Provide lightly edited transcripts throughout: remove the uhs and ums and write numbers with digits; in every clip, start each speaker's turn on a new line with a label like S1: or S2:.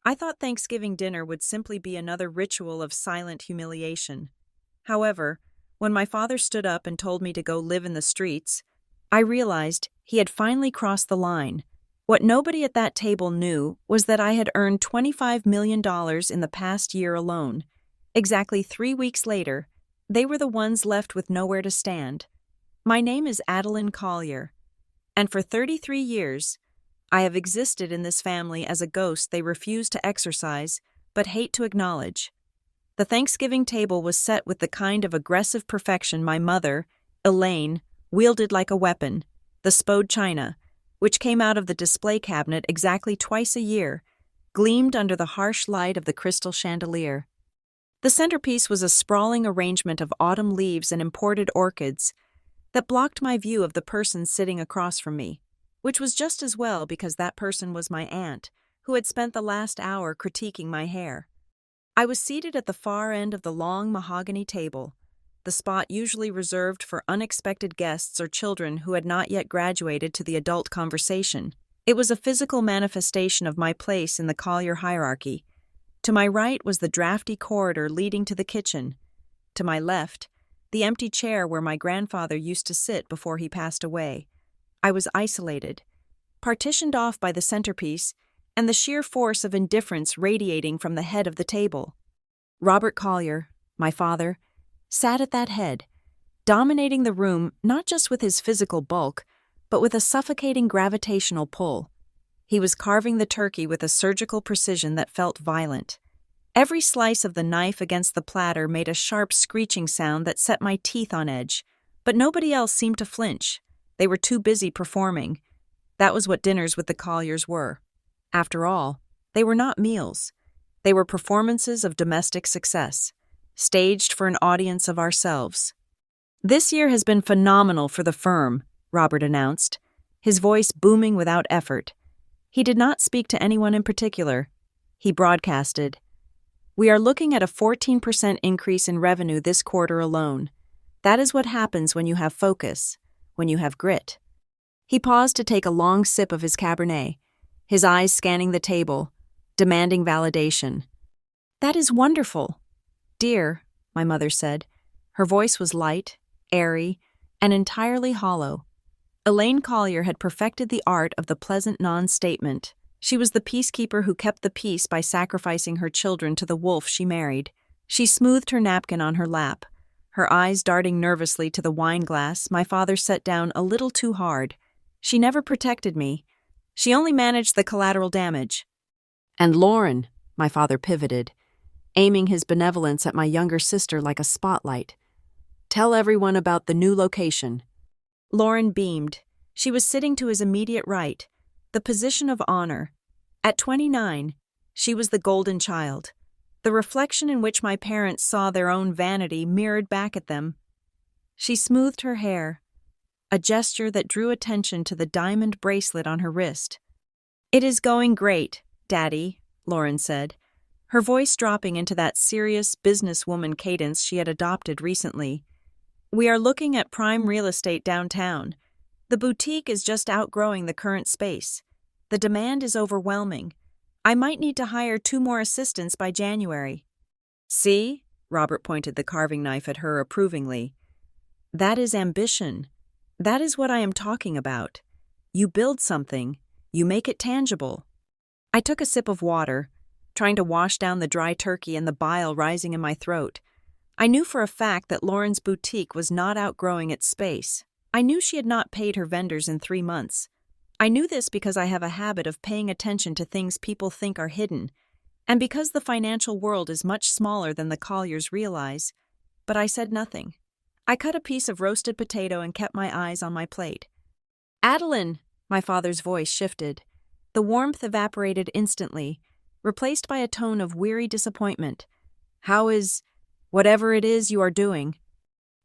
S1: I thought Thanksgiving dinner would simply be another ritual of silent humiliation. However, when my father stood up and told me to go live in the streets, I realized he had finally crossed the line. What nobody at that table knew was that I had earned $25 million in the past year alone. Exactly 3 weeks later, they were the ones left with nowhere to stand. My name is Adeline Collier, and for 33 years, I have existed in this family as a ghost they refuse to exorcise, but hate to acknowledge. The Thanksgiving table was set with the kind of aggressive perfection my mother, Elaine, wielded like a weapon, the spode china, which came out of the display cabinet exactly twice a year, gleamed under the harsh light of the crystal chandelier. The centerpiece was a sprawling arrangement of autumn leaves and imported orchids that blocked my view of the person sitting across from me, which was just as well because that person was my aunt, who had spent the last hour critiquing my hair. I was seated at the far end of the long mahogany table, the spot usually reserved for unexpected guests or children who had not yet graduated to the adult conversation. It was a physical manifestation of my place in the Collier hierarchy. To my right was the drafty corridor leading to the kitchen. To my left, the empty chair where my grandfather used to sit before he passed away. I was isolated, partitioned off by the centerpiece and the sheer force of indifference radiating from the head of the table. Robert Collier, my father, sat at that head, dominating the room not just with his physical bulk, but with a suffocating gravitational pull. He was carving the turkey with a surgical precision that felt violent. Every slice of the knife against the platter made a sharp screeching sound that set my teeth on edge, but nobody else seemed to flinch. They were too busy performing. That was what dinners with the Colliers were. After all, they were not meals. They were performances of domestic success, staged for an audience of ourselves. "This year has been phenomenal for the firm," Robert announced, his voice booming without effort. He did not speak to anyone in particular. He broadcasted, "We are looking at a 14% increase in revenue this quarter alone. That is what happens when you have focus, when you have grit." He paused to take a long sip of his Cabernet, his eyes scanning the table, demanding validation. "That is wonderful, dear," my mother said. Her voice was light, airy, and entirely hollow. Elaine Collier had perfected the art of the pleasant non-statement. She was the peacekeeper who kept the peace by sacrificing her children to the wolf she married. She smoothed her napkin on her lap, her eyes darting nervously to the wine glass my father set down a little too hard. She never protected me. She only managed the collateral damage. "And Lauren," my father pivoted, aiming his benevolence at my younger sister like a spotlight. "Tell everyone about the new location." Lauren beamed. She was sitting to his immediate right, the position of honor. At 29, she was the golden child, the reflection in which my parents saw their own vanity mirrored back at them. She smoothed her hair, a gesture that drew attention to the diamond bracelet on her wrist. "It is going great, Daddy," Lauren said, her voice dropping into that serious businesswoman cadence she had adopted recently. "We are looking at prime real estate downtown. The boutique is just outgrowing the current space. The demand is overwhelming. I might need to hire 2 more assistants by January." "See?" Robert pointed the carving knife at her approvingly. "That is ambition. That is what I am talking about. You build something, you make it tangible." I took a sip of water, trying to wash down the dry turkey and the bile rising in my throat. I knew for a fact that Lauren's boutique was not outgrowing its space. I knew she had not paid her vendors in 3 months. I knew this because I have a habit of paying attention to things people think are hidden, and because the financial world is much smaller than the Colliers realize. But I said nothing. I cut a piece of roasted potato and kept my eyes on my plate. "Adeline," my father's voice shifted. The warmth evaporated instantly, replaced by a tone of weary disappointment. "How is whatever it is you are doing?"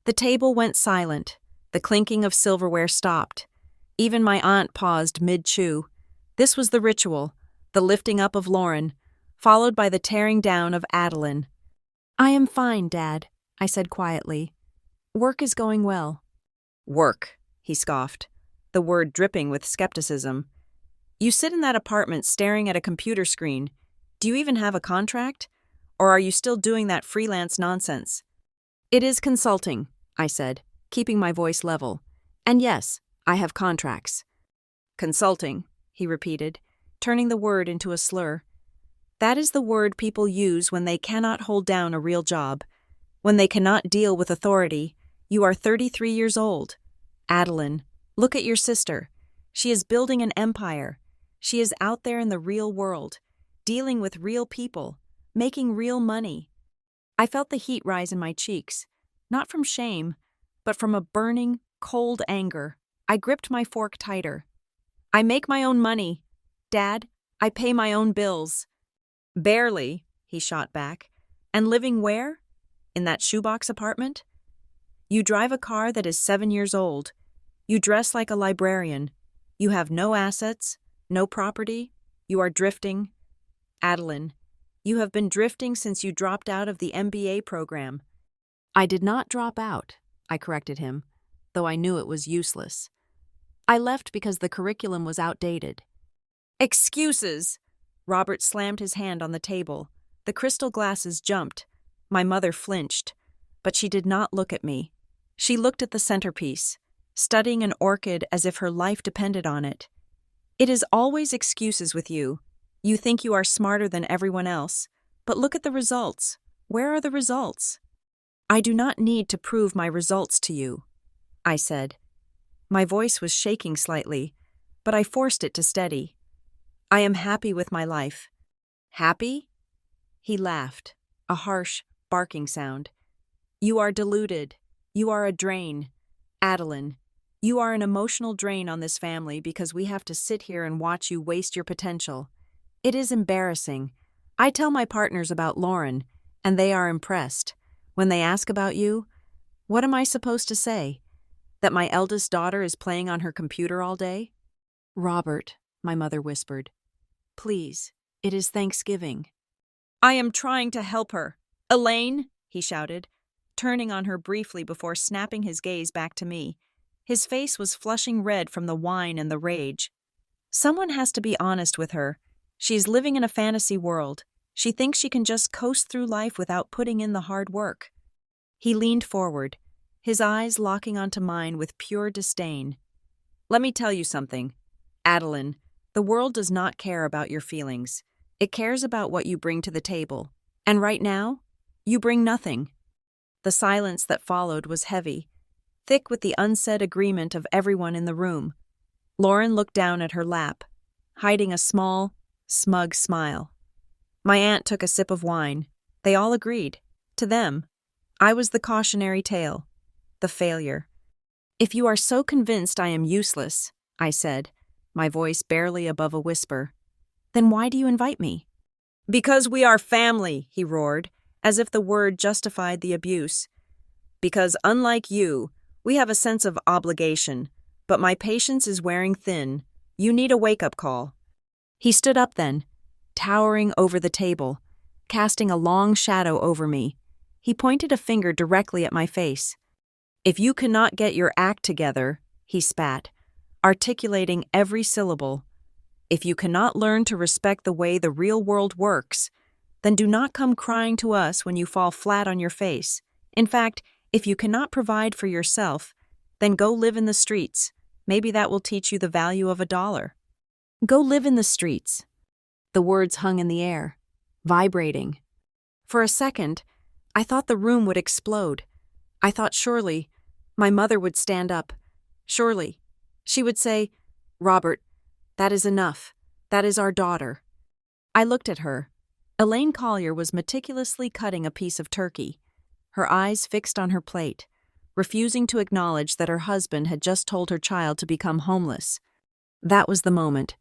S1: The table went silent. The clinking of silverware stopped. Even my aunt paused mid-chew. This was the ritual, the lifting up of Lauren, followed by the tearing down of Adeline. "I am fine, Dad," I said quietly. "Work is going well." "Work," he scoffed, the word dripping with skepticism. "You sit in that apartment staring at a computer screen. Do you even have a contract? Or are you still doing that freelance nonsense? It is consulting, I said, keeping my voice level. And yes, I have contracts. Consulting, he repeated, turning the word into a slur. That is the word people use when they cannot hold down a real job. When they cannot deal with authority. You are 33 years old. Adeline, look at your sister. She is building an empire. She is out there in the real world, dealing with real people, making real money. I felt the heat rise in my cheeks, not from shame, but from a burning, cold anger. I gripped my fork tighter. I make my own money. Dad, I pay my own bills. Barely, he shot back. And living where? In that shoebox apartment? You drive a car that is 7 years old. You dress like a librarian. You have no assets, no property. You are drifting. Adeline, you have been drifting since you dropped out of the MBA program. I did not drop out, I corrected him, though I knew it was useless. I left because the curriculum was outdated. Excuses! Robert slammed his hand on the table. The crystal glasses jumped. My mother flinched, but she did not look at me. She looked at the centerpiece, studying an orchid as if her life depended on it. It is always excuses with you. You think you are smarter than everyone else, but look at the results. Where are the results? I do not need to prove my results to you, I said. My voice was shaking slightly, but I forced it to steady. I am happy with my life. Happy? He laughed, a harsh, barking sound. You are deluded. You are a drain. Adeline, you are an emotional drain on this family because we have to sit here and watch you waste your potential. It is embarrassing. I tell my partners about Lauren, and they are impressed. When they ask about you, what am I supposed to say? That my eldest daughter is playing on her computer all day? Robert, my mother whispered. Please, it is Thanksgiving. I am trying to help her. Elaine, he shouted, turning on her briefly before snapping his gaze back to me. His face was flushing red from the wine and the rage. Someone has to be honest with her. She is living in a fantasy world. She thinks she can just coast through life without putting in the hard work. He leaned forward, his eyes locking onto mine with pure disdain. Let me tell you something. Adeline, the world does not care about your feelings. It cares about what you bring to the table. And right now, you bring nothing. The silence that followed was heavy, thick with the unsaid agreement of everyone in the room. Lauren looked down at her lap, hiding a small, smug smile. My aunt took a sip of wine. They all agreed. To them, I was the cautionary tale, the failure. If you are so convinced I am useless, I said, my voice barely above a whisper, then why do you invite me? Because we are family, he roared, as if the word justified the abuse. Because unlike you, we have a sense of obligation, but my patience is wearing thin. You need a wake-up call. He stood up then, towering over the table, casting a long shadow over me. He pointed a finger directly at my face. If you cannot get your act together, he spat, articulating every syllable. If you cannot learn to respect the way the real world works, then do not come crying to us when you fall flat on your face. In fact, if you cannot provide for yourself, then go live in the streets. Maybe that will teach you the value of $1. Go live in the streets. The words hung in the air, vibrating. For a second, I thought the room would explode. I thought surely my mother would stand up. Surely she would say, Robert, that is enough. That is our daughter. I looked at her. Elaine Collier was meticulously cutting a piece of turkey, her eyes fixed on her plate, refusing to acknowledge that her husband had just told her child to become homeless. That was the moment.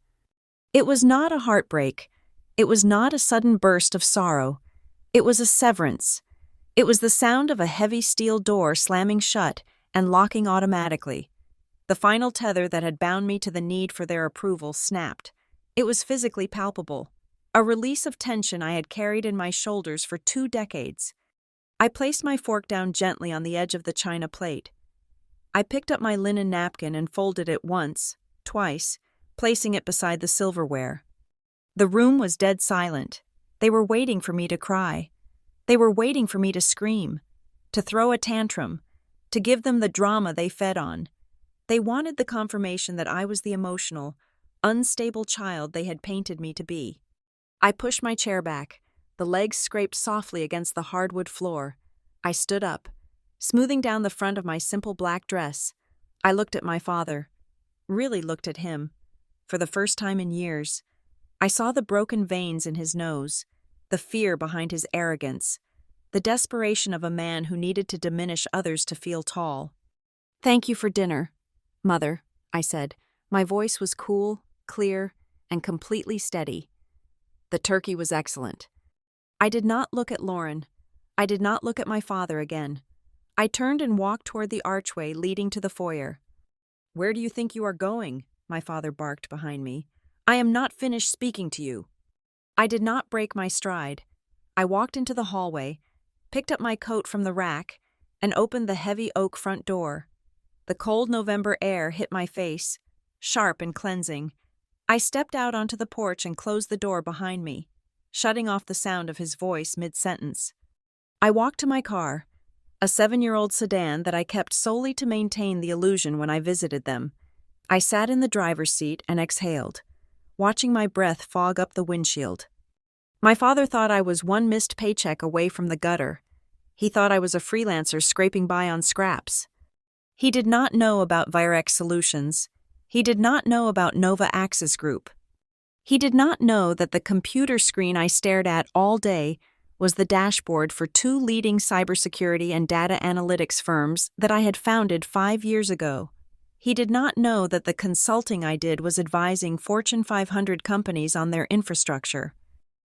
S1: It was not a heartbreak. It was not a sudden burst of sorrow. It was a severance. It was the sound of a heavy steel door slamming shut and locking automatically. The final tether that had bound me to the need for their approval snapped. It was physically palpable, a release of tension I had carried in my shoulders for 2 decades. I placed my fork down gently on the edge of the china plate. I picked up my linen napkin and folded it once, twice, placing it beside the silverware. The room was dead silent. They were waiting for me to cry. They were waiting for me to scream, to throw a tantrum, to give them the drama they fed on. They wanted the confirmation that I was the emotional, unstable child they had painted me to be. I pushed my chair back. The legs scraped softly against the hardwood floor. I stood up, smoothing down the front of my simple black dress. I looked at my father, really looked at him. For the first time in years, I saw the broken veins in his nose, the fear behind his arrogance, the desperation of a man who needed to diminish others to feel tall. "Thank you for dinner, Mother," I said. My voice was cool, clear, and completely steady. The turkey was excellent. I did not look at Lauren. I did not look at my father again. I turned and walked toward the archway leading to the foyer. "Where do you think you are going?" my father barked behind me. "I am not finished speaking to you." I did not break my stride. I walked into the hallway, picked up my coat from the rack, and opened the heavy oak front door. The cold November air hit my face, sharp and cleansing. I stepped out onto the porch and closed the door behind me, shutting off the sound of his voice mid-sentence. I walked to my car, a 7-year-old sedan that I kept solely to maintain the illusion when I visited them. I sat in the driver's seat and exhaled, watching my breath fog up the windshield. My father thought I was one missed paycheck away from the gutter. He thought I was a freelancer scraping by on scraps. He did not know about Virex Solutions. He did not know about Nova Axis Group. He did not know that the computer screen I stared at all day was the dashboard for 2 leading cybersecurity and data analytics firms that I had founded 5 years ago. He did not know that the consulting I did was advising Fortune 500 companies on their infrastructure.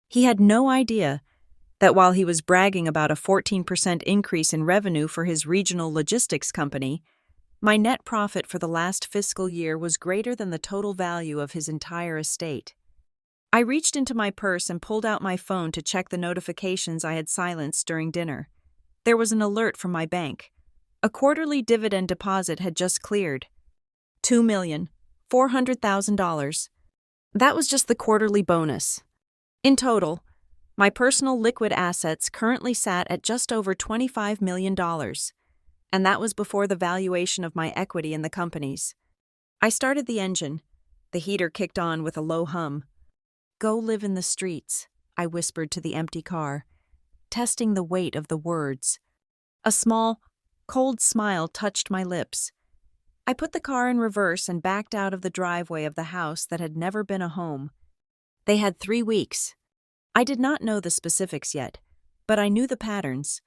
S1: He had no idea that while he was bragging about a 14% increase in revenue for his regional logistics company, my net profit for the last fiscal year was greater than the total value of his entire estate. I reached into my purse and pulled out my phone to check the notifications I had silenced during dinner. There was an alert from my bank. A quarterly dividend deposit had just cleared. $2,400,000. That was just the quarterly bonus. In total, my personal liquid assets currently sat at just over $25 million, and that was before the valuation of my equity in the companies. I started the engine. The heater kicked on with a low hum. "Go live in the streets," I whispered to the empty car, testing the weight of the words. A small, cold smile touched my lips. I put the car in reverse and backed out of the driveway of the house that had never been a home. They had 3 weeks. I did not know the specifics yet, but I knew the patterns.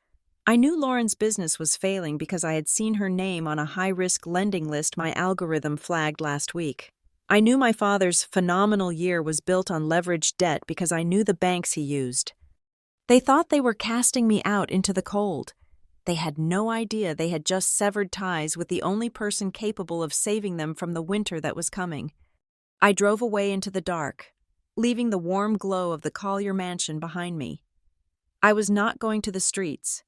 S1: I knew Lauren's business was failing because I had seen her name on a high-risk lending list my algorithm flagged last week. I knew my father's phenomenal year was built on leveraged debt because I knew the banks he used. They thought they were casting me out into the cold. They had no idea they had just severed ties with the only person capable of saving them from the winter that was coming. I drove away into the dark, leaving the warm glow of the Collier mansion behind me. I was not going to the streets.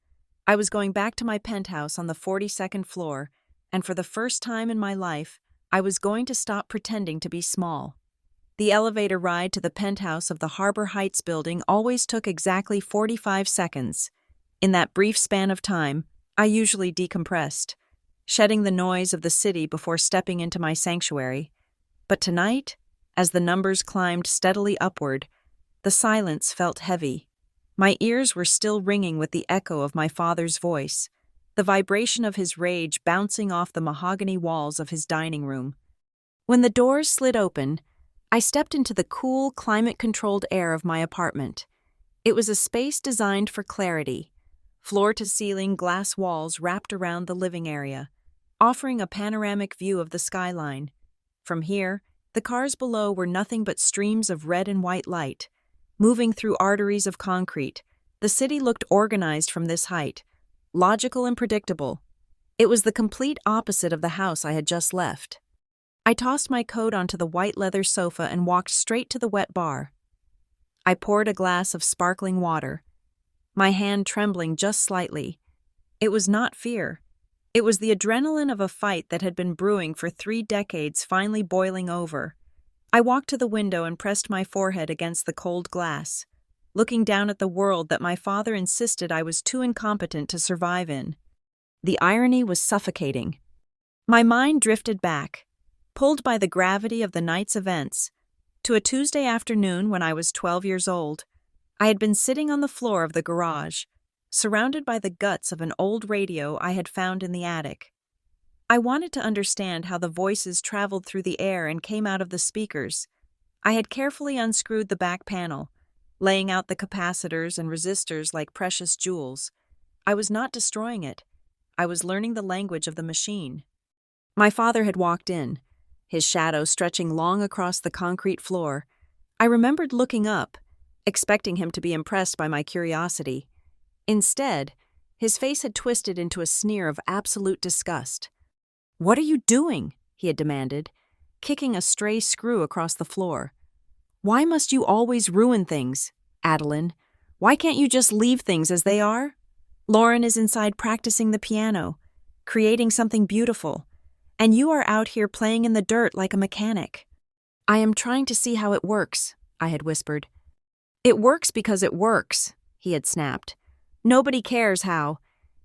S1: I was going back to my penthouse on the 42nd floor, and for the first time in my life, I was going to stop pretending to be small. The elevator ride to the penthouse of the Harbor Heights building always took exactly 45 seconds. In that brief span of time, I usually decompressed, shedding the noise of the city before stepping into my sanctuary. But tonight, as the numbers climbed steadily upward, the silence felt heavy. My ears were still ringing with the echo of my father's voice, the vibration of his rage bouncing off the mahogany walls of his dining room. When the doors slid open, I stepped into the cool, climate-controlled air of my apartment. It was a space designed for clarity, floor-to-ceiling glass walls wrapped around the living area, offering a panoramic view of the skyline. From here, the cars below were nothing but streams of red and white light, moving through arteries of concrete. The city looked organized from this height, logical and predictable. It was the complete opposite of the house I had just left. I tossed my coat onto the white leather sofa and walked straight to the wet bar. I poured a glass of sparkling water, my hand trembling just slightly. It was not fear. It was the adrenaline of a fight that had been brewing for 3 decades finally boiling over. I walked to the window and pressed my forehead against the cold glass. looking down at the world that my father insisted I was too incompetent to survive in. The irony was suffocating. My mind drifted back, pulled by the gravity of the night's events, to a Tuesday afternoon when I was 12 years old. I had been sitting on the floor of the garage, surrounded by the guts of an old radio I had found in the attic. I wanted to understand how the voices traveled through the air and came out of the speakers. I had carefully unscrewed the back panel, laying out the capacitors and resistors like precious jewels. I was not destroying it. I was learning the language of the machine. My father had walked in, his shadow stretching long across the concrete floor. I remembered looking up, expecting him to be impressed by my curiosity. Instead, his face had twisted into a sneer of absolute disgust. "What are you doing?" he had demanded, kicking a stray screw across the floor. "Why must you always ruin things, Adeline? Why can't you just leave things as they are? Lauren is inside practicing the piano, creating something beautiful, and you are out here playing in the dirt like a mechanic." "I am trying to see how it works," I had whispered. "It works because it works," he had snapped. "Nobody cares how.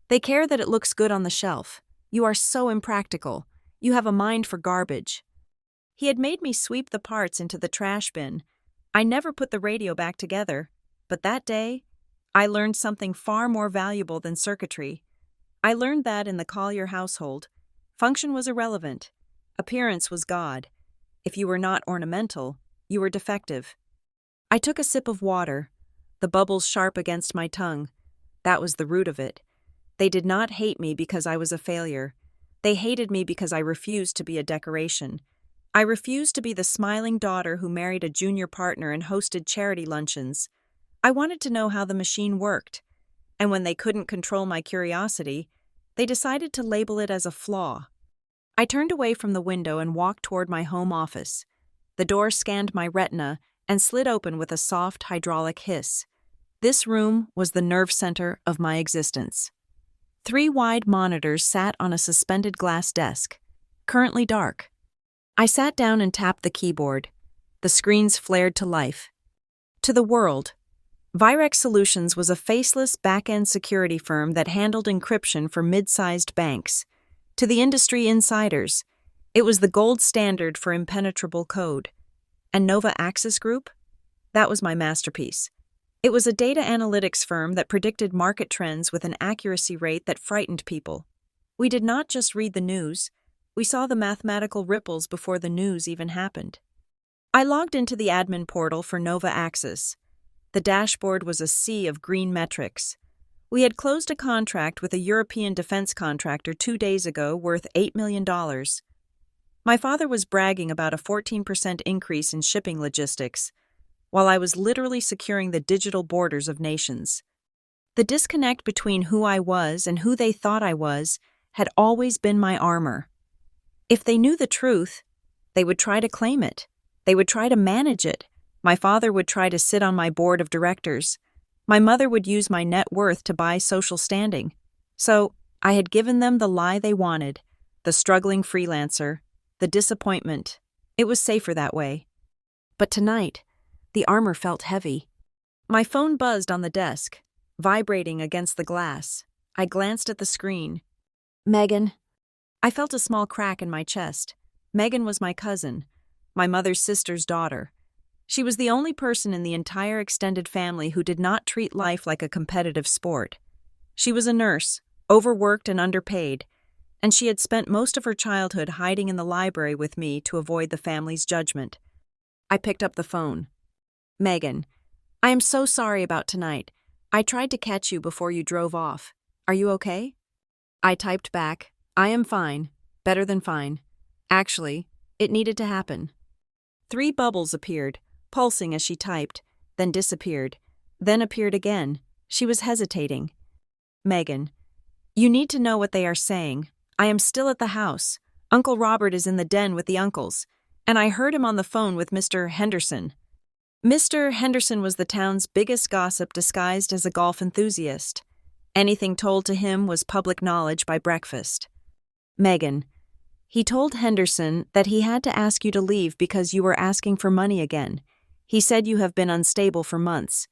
S1: They care that it looks good on the shelf. You are so impractical. You have a mind for garbage." He had made me sweep the parts into the trash bin. I never put the radio back together, but that day, I learned something far more valuable than circuitry. I learned that in the Collier household, function was irrelevant. Appearance was God. If you were not ornamental, you were defective. I took a sip of water, the bubbles sharp against my tongue. That was the root of it. They did not hate me because I was a failure. They hated me because I refused to be a decoration. I refused to be the smiling daughter who married a junior partner and hosted charity luncheons. I wanted to know how the machine worked, and when they couldn't control my curiosity, they decided to label it as a flaw. I turned away from the window and walked toward my home office. The door scanned my retina and slid open with a soft hydraulic hiss. This room was the nerve center of my existence. 3 wide monitors sat on a suspended glass desk, currently dark. I sat down and tapped the keyboard. The screens flared to life. To the world, Virex Solutions was a faceless back-end security firm that handled encryption for mid-sized banks. To the industry insiders, it was the gold standard for impenetrable code. And Nova Axis Group? That was my masterpiece. It was a data analytics firm that predicted market trends with an accuracy rate that frightened people. We did not just read the news, we saw the mathematical ripples before the news even happened. I logged into the admin portal for Nova Axis. The dashboard was a sea of green metrics. We had closed a contract with a European defense contractor 2 days ago worth $8 million. My father was bragging about a 14% increase in shipping logistics, while I was literally securing the digital borders of nations. The disconnect between who I was and who they thought I was had always been my armor. If they knew the truth, they would try to claim it. They would try to manage it. My father would try to sit on my board of directors. My mother would use my net worth to buy social standing. So, I had given them the lie they wanted, the struggling freelancer, the disappointment. It was safer that way. But tonight, the armor felt heavy. My phone buzzed on the desk, vibrating against the glass. I glanced at the screen. Megan. I felt a small crack in my chest. Megan was my cousin, my mother's sister's daughter. She was the only person in the entire extended family who did not treat life like a competitive sport. She was a nurse, overworked and underpaid, and she had spent most of her childhood hiding in the library with me to avoid the family's judgment. I picked up the phone. Megan, I am so sorry about tonight. I tried to catch you before you drove off. Are you okay? I typed back, I am fine, better than fine. Actually, it needed to happen. 3 bubbles appeared, pulsing as she typed, then disappeared, then appeared again. She was hesitating. Megan, you need to know what they are saying. I am still at the house. Uncle Robert is in the den with the uncles, and I heard him on the phone with Mr. Henderson. Mr. Henderson was the town's biggest gossip disguised as a golf enthusiast. Anything told to him was public knowledge by breakfast. Megan, he told Henderson that he had to ask you to leave because you were asking for money again. He said you have been unstable for months.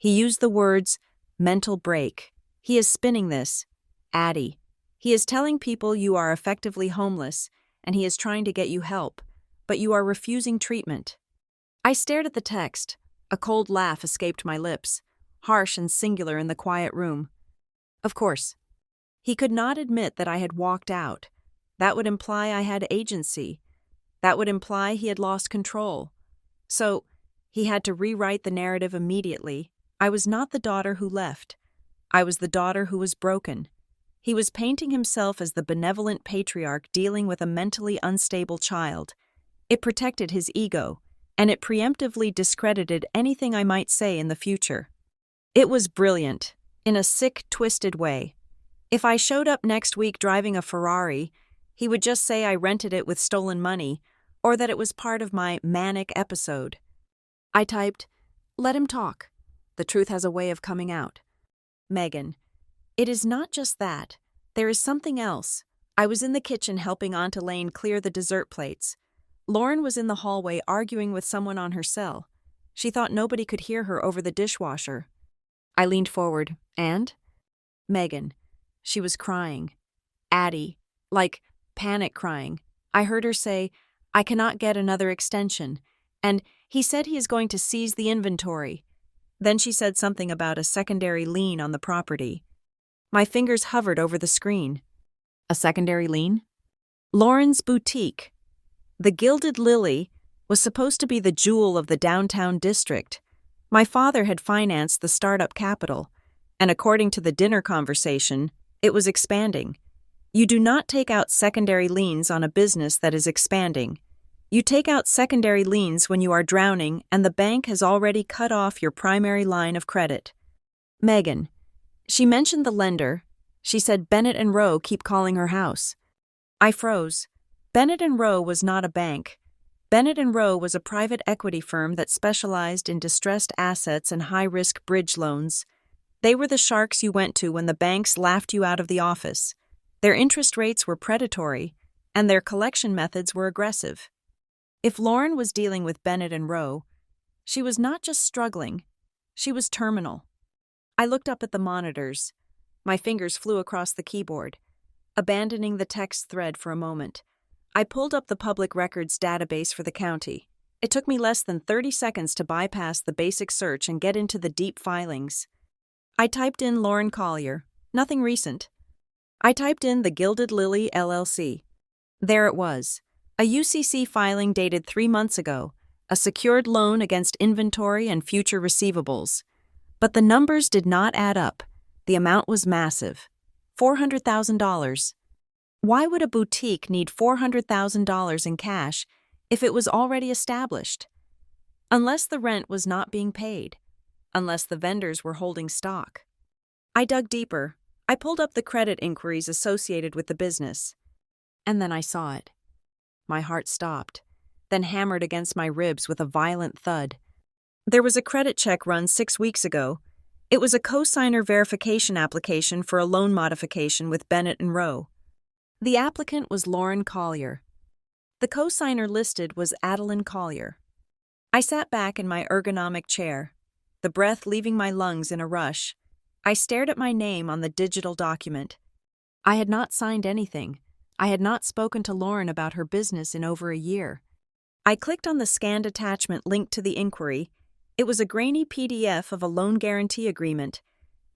S1: He used the words, mental break. He is spinning this. Addie. He is telling people you are effectively homeless, and he is trying to get you help, but you are refusing treatment. I stared at the text. A cold laugh escaped my lips, harsh and singular in the quiet room. Of course. He could not admit that I had walked out. That would imply I had agency. That would imply he had lost control. So, he had to rewrite the narrative immediately. I was not the daughter who left. I was the daughter who was broken. He was painting himself as the benevolent patriarch dealing with a mentally unstable child. It protected his ego, and it preemptively discredited anything I might say in the future. It was brilliant, in a sick, twisted way. If I showed up next week driving a Ferrari, he would just say I rented it with stolen money, or that it was part of my manic episode. I typed, "Let him talk. The truth has a way of coming out." Megan. It is not just that. There is something else. I was in the kitchen helping Aunt Elaine clear the dessert plates. Lauren was in the hallway arguing with someone on her cell. She thought nobody could hear her over the dishwasher. I leaned forward, and? Megan. She was crying. Addie. Like, panic crying. I heard her say, "I cannot get another extension," and "He said he is going to seize the inventory." Then she said something about a secondary lien on the property. My fingers hovered over the screen. A secondary lien? Lauren's boutique. The Gilded Lily was supposed to be the jewel of the downtown district. My father had financed the startup capital, and according to the dinner conversation, it was expanding. You do not take out secondary liens on a business that is expanding. You take out secondary liens when you are drowning and the bank has already cut off your primary line of credit. Megan. She mentioned the lender. She said Bennett and Rowe keep calling her house. I froze. Bennett and Rowe was not a bank. Bennett and Rowe was a private equity firm that specialized in distressed assets and high-risk bridge loans. They were the sharks you went to when the banks laughed you out of the office. Their interest rates were predatory, and their collection methods were aggressive. If Lauren was dealing with Bennett and Rowe, she was not just struggling, she was terminal. I looked up at the monitors. My fingers flew across the keyboard. Abandoning the text thread for a moment, I pulled up the public records database for the county. It took me less than 30 seconds to bypass the basic search and get into the deep filings. I typed in Lauren Collier. Nothing recent. I typed in the Gilded Lily LLC. There it was. A UCC filing dated 3 months ago. A secured loan against inventory and future receivables. But the numbers did not add up. The amount was massive. $400,000. Why would a boutique need $400,000 in cash if it was already established? Unless the rent was not being paid. Unless the vendors were holding stock. I dug deeper. I pulled up the credit inquiries associated with the business. And then I saw it. My heart stopped, then hammered against my ribs with a violent thud. There was a credit check run 6 weeks ago. It was a cosigner verification application for a loan modification with Bennett and Rowe. The applicant was Lauren Collier. The cosigner listed was Adeline Collier. I sat back in my ergonomic chair, the breath leaving my lungs in a rush. I stared at my name on the digital document. I had not signed anything. I had not spoken to Lauren about her business in over a year. I clicked on the scanned attachment linked to the inquiry. It was a grainy PDF of a loan guarantee agreement.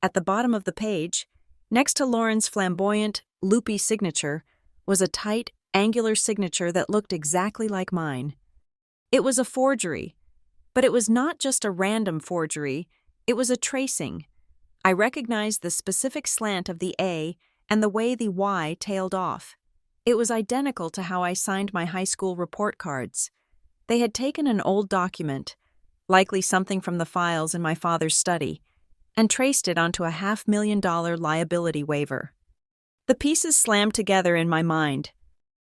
S1: At the bottom of the page, next to Lauren's flamboyant, loopy signature, was a tight, angular signature that looked exactly like mine. It was a forgery, but it was not just a random forgery, it was a tracing. I recognized the specific slant of the A and the way the Y tailed off. It was identical to how I signed my high school report cards. They had taken an old document, likely something from the files in my father's study, and traced it onto a $500,000 liability waiver. The pieces slammed together in my mind.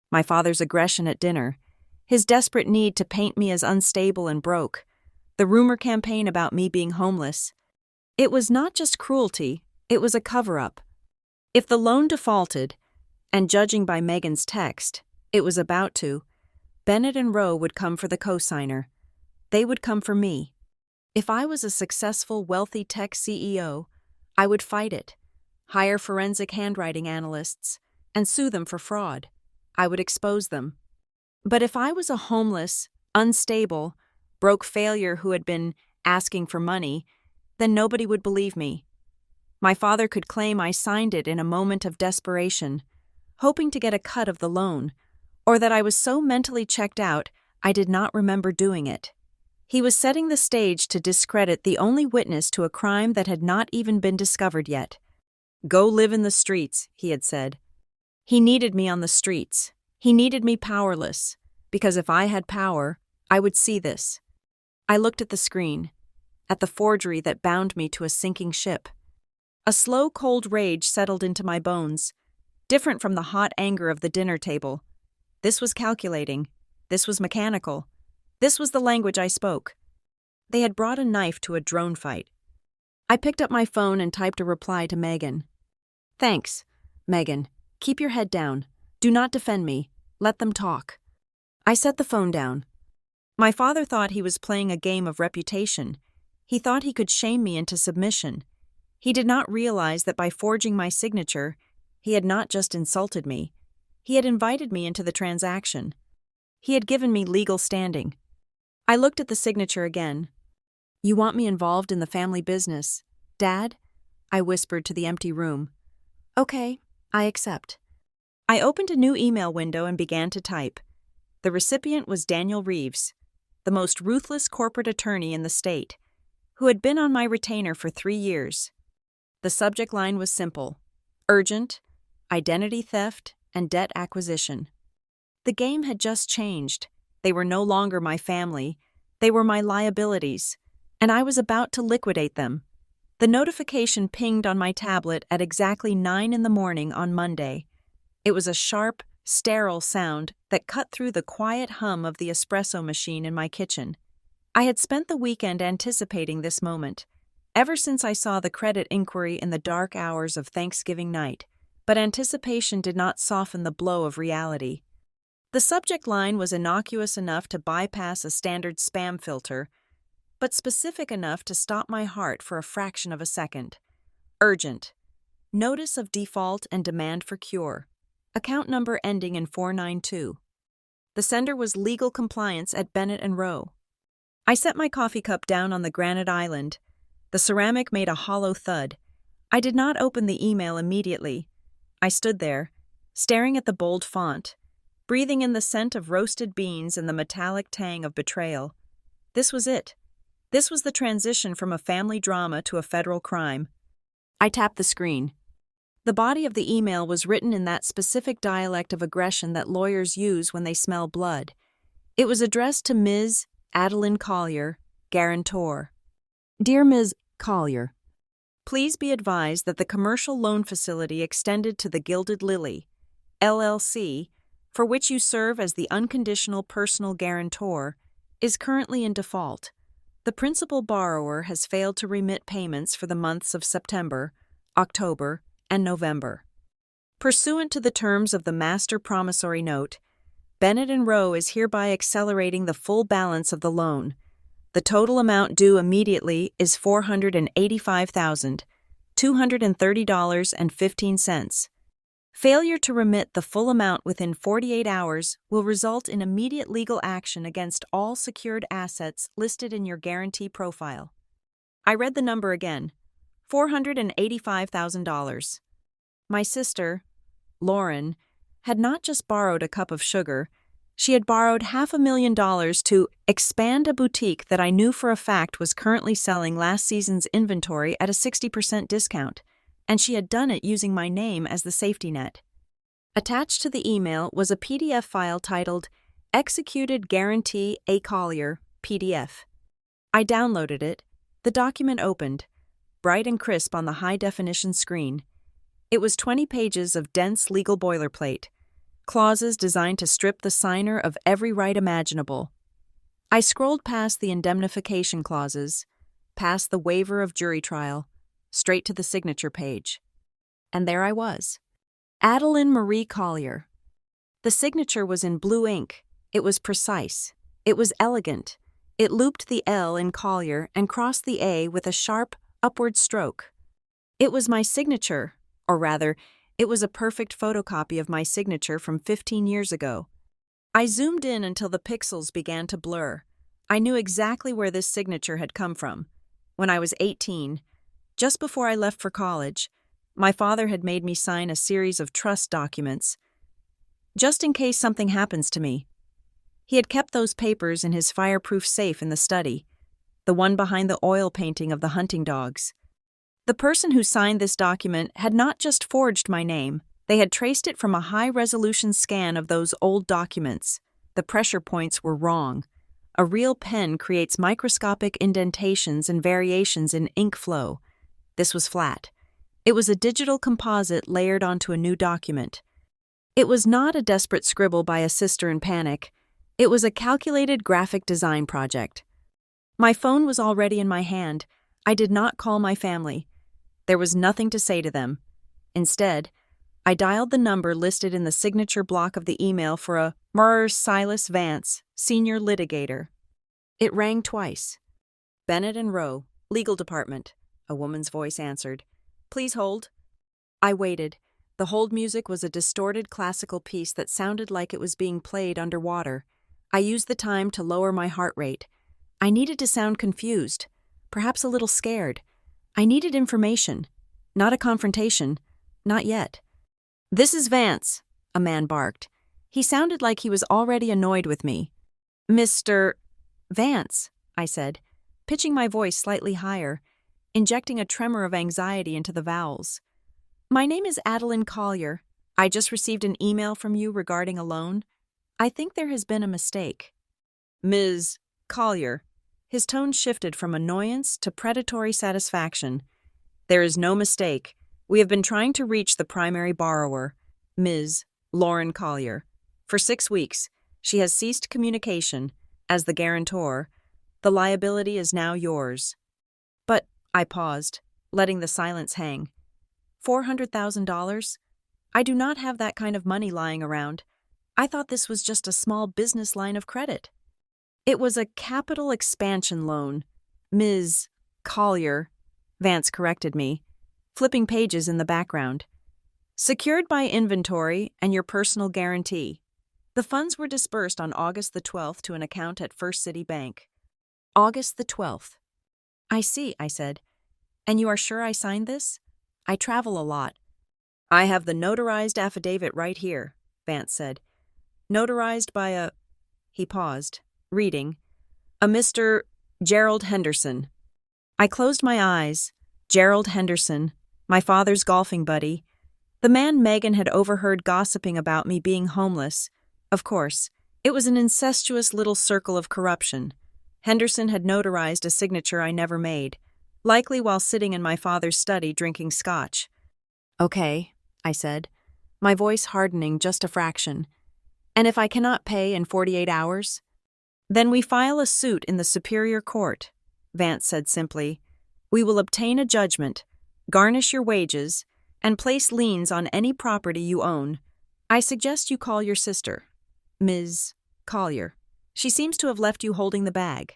S1: My father's aggression at dinner, his desperate need to paint me as unstable and broke, the rumor campaign about me being homeless. It was not just cruelty, it was a cover-up. If the loan defaulted, and judging by Megan's text, it was about to, Bennett and Rowe would come for the cosigner. They would come for me. If I was a successful, wealthy tech CEO, I would fight it, hire forensic handwriting analysts, and sue them for fraud. I would expose them. But if I was a homeless, unstable, broke failure who had been asking for money, then nobody would believe me. My father could claim I signed it in a moment of desperation, hoping to get a cut of the loan, or that I was so mentally checked out I did not remember doing it. He was setting the stage to discredit the only witness to a crime that had not even been discovered yet. "Go live in the streets," he had said. He needed me on the streets. He needed me powerless, because if I had power, I would see this. I looked at the screen, at the forgery that bound me to a sinking ship. A slow, cold rage settled into my bones, different from the hot anger of the dinner table. This was calculating. This was mechanical. This was the language I spoke. They had brought a knife to a drone fight. I picked up my phone and typed a reply to Megan. "Thanks, Megan. Keep your head down. Do not defend me. Let them talk." I set the phone down. My father thought he was playing a game of reputation. He thought he could shame me into submission. He did not realize that by forging my signature, he had not just insulted me. He had invited me into the transaction. He had given me legal standing. I looked at the signature again. "You want me involved in the family business, Dad?" I whispered to the empty room. "Okay, I accept." I opened a new email window and began to type. The recipient was Daniel Reeves, the most ruthless corporate attorney in the state, who had been on my retainer for 3 years. The subject line was simple: urgent, identity theft, and debt acquisition. The game had just changed. They were no longer my family. They were my liabilities, and I was about to liquidate them. The notification pinged on my tablet at exactly 9 a.m. on Monday. It was a sharp, sterile sound that cut through the quiet hum of the espresso machine in my kitchen. I had spent the weekend anticipating this moment, ever since I saw the credit inquiry in the dark hours of Thanksgiving night, but anticipation did not soften the blow of reality. The subject line was innocuous enough to bypass a standard spam filter, but specific enough to stop my heart for a fraction of a second. Urgent. Notice of default and demand for cure. Account number ending in 492. The sender was Legal Compliance at Bennett & Rowe. I set my coffee cup down on the granite island. The ceramic made a hollow thud. I did not open the email immediately. I stood there, staring at the bold font, breathing in the scent of roasted beans and the metallic tang of betrayal. This was it. This was the transition from a family drama to a federal crime. I tapped the screen. The body of the email was written in that specific dialect of aggression that lawyers use when they smell blood. It was addressed to Ms. Adeline Collier, guarantor. Dear Ms. Collier, please be advised that the commercial loan facility extended to the Gilded Lily, LLC, for which you serve as the unconditional personal guarantor, is currently in default. The principal borrower has failed to remit payments for the months of September, October, and November. Pursuant to the terms of the Master Promissory Note, Bennett & Rowe is hereby accelerating the full balance of the loan. The total amount due immediately is $485,230.15. Failure to remit the full amount within 48 hours will result in immediate legal action against all secured assets listed in your guarantee profile. I read the number again. $485,000. My sister, Lauren, had not just borrowed a cup of sugar, she had borrowed $500,000 to expand a boutique that I knew for a fact was currently selling last season's inventory at a 60% discount, and she had done it using my name as the safety net. Attached to the email was a PDF file titled Executed Guarantee A. Collier, PDF. I downloaded it. The document opened, bright and crisp on the high-definition screen. It was 20 pages of dense legal boilerplate, clauses designed to strip the signer of every right imaginable. I scrolled past the indemnification clauses, past the waiver of jury trial, straight to the signature page. And there I was. Adeline Marie Collier. The signature was in blue ink. It was precise. It was elegant. It looped the L in Collier and crossed the A with a sharp, upward stroke. It was my signature, or rather, it was a perfect photocopy of my signature from 15 years ago. I zoomed in until the pixels began to blur. I knew exactly where this signature had come from. When I was 18, just before I left for college, my father had made me sign a series of trust documents, just in case something happens to me. He had kept those papers in his fireproof safe in the study, the one behind the oil painting of the hunting dogs. The person who signed this document had not just forged my name, they had traced it from a high-resolution scan of those old documents. The pressure points were wrong. A real pen creates microscopic indentations and variations in ink flow. This was flat. It was a digital composite layered onto a new document. It was not a desperate scribble by a sister in panic. It was a calculated graphic design project. My phone was already in my hand. I did not call my family. There was nothing to say to them. Instead, I dialed the number listed in the signature block of the email for a Mr. Silas Vance, senior litigator. It rang twice. Bennett and Rowe, legal department, a woman's voice answered. Please hold. I waited. The hold music was a distorted classical piece that sounded like it was being played underwater. I used the time to lower my heart rate. I needed to sound confused, perhaps a little scared. I needed information, not a confrontation, not yet. This is Vance, a man barked. He sounded like he was already annoyed with me. Mr. Vance, I said, pitching my voice slightly higher, injecting a tremor of anxiety into the vowels. My name is Adeline Collier. I just received an email from you regarding a loan. I think there has been a mistake. Ms. Collier. His tone shifted from annoyance to predatory satisfaction. There is no mistake. We have been trying to reach the primary borrower, Ms. Lauren Collier. For 6 weeks, she has ceased communication. As the guarantor, the liability is now yours. But, I paused, letting the silence hang. $400,000? I do not have that kind of money lying around. I thought this was just a small business line of credit. It was a capital expansion loan. Ms. Collier, Vance corrected me, flipping pages in the background. Secured by inventory and your personal guarantee. The funds were disbursed on August the 12th to an account at First City Bank. August the 12th. I see, I said. And you are sure I signed this? I travel a lot. I have the notarized affidavit right here, Vance said. Notarized by a... He paused, reading. A Mr. Gerald Henderson. I closed my eyes. Gerald Henderson, my father's golfing buddy. The man Megan had overheard gossiping about me being homeless. Of course, it was an incestuous little circle of corruption. Henderson had notarized a signature I never made, likely while sitting in my father's study drinking scotch. Okay, I said, my voice hardening just a fraction. And if I cannot pay in 48 hours? Then we file a suit in the Superior Court, Vance said simply. We will obtain a judgment, garnish your wages, and place liens on any property you own. I suggest you call your sister, Ms. Collier. She seems to have left you holding the bag.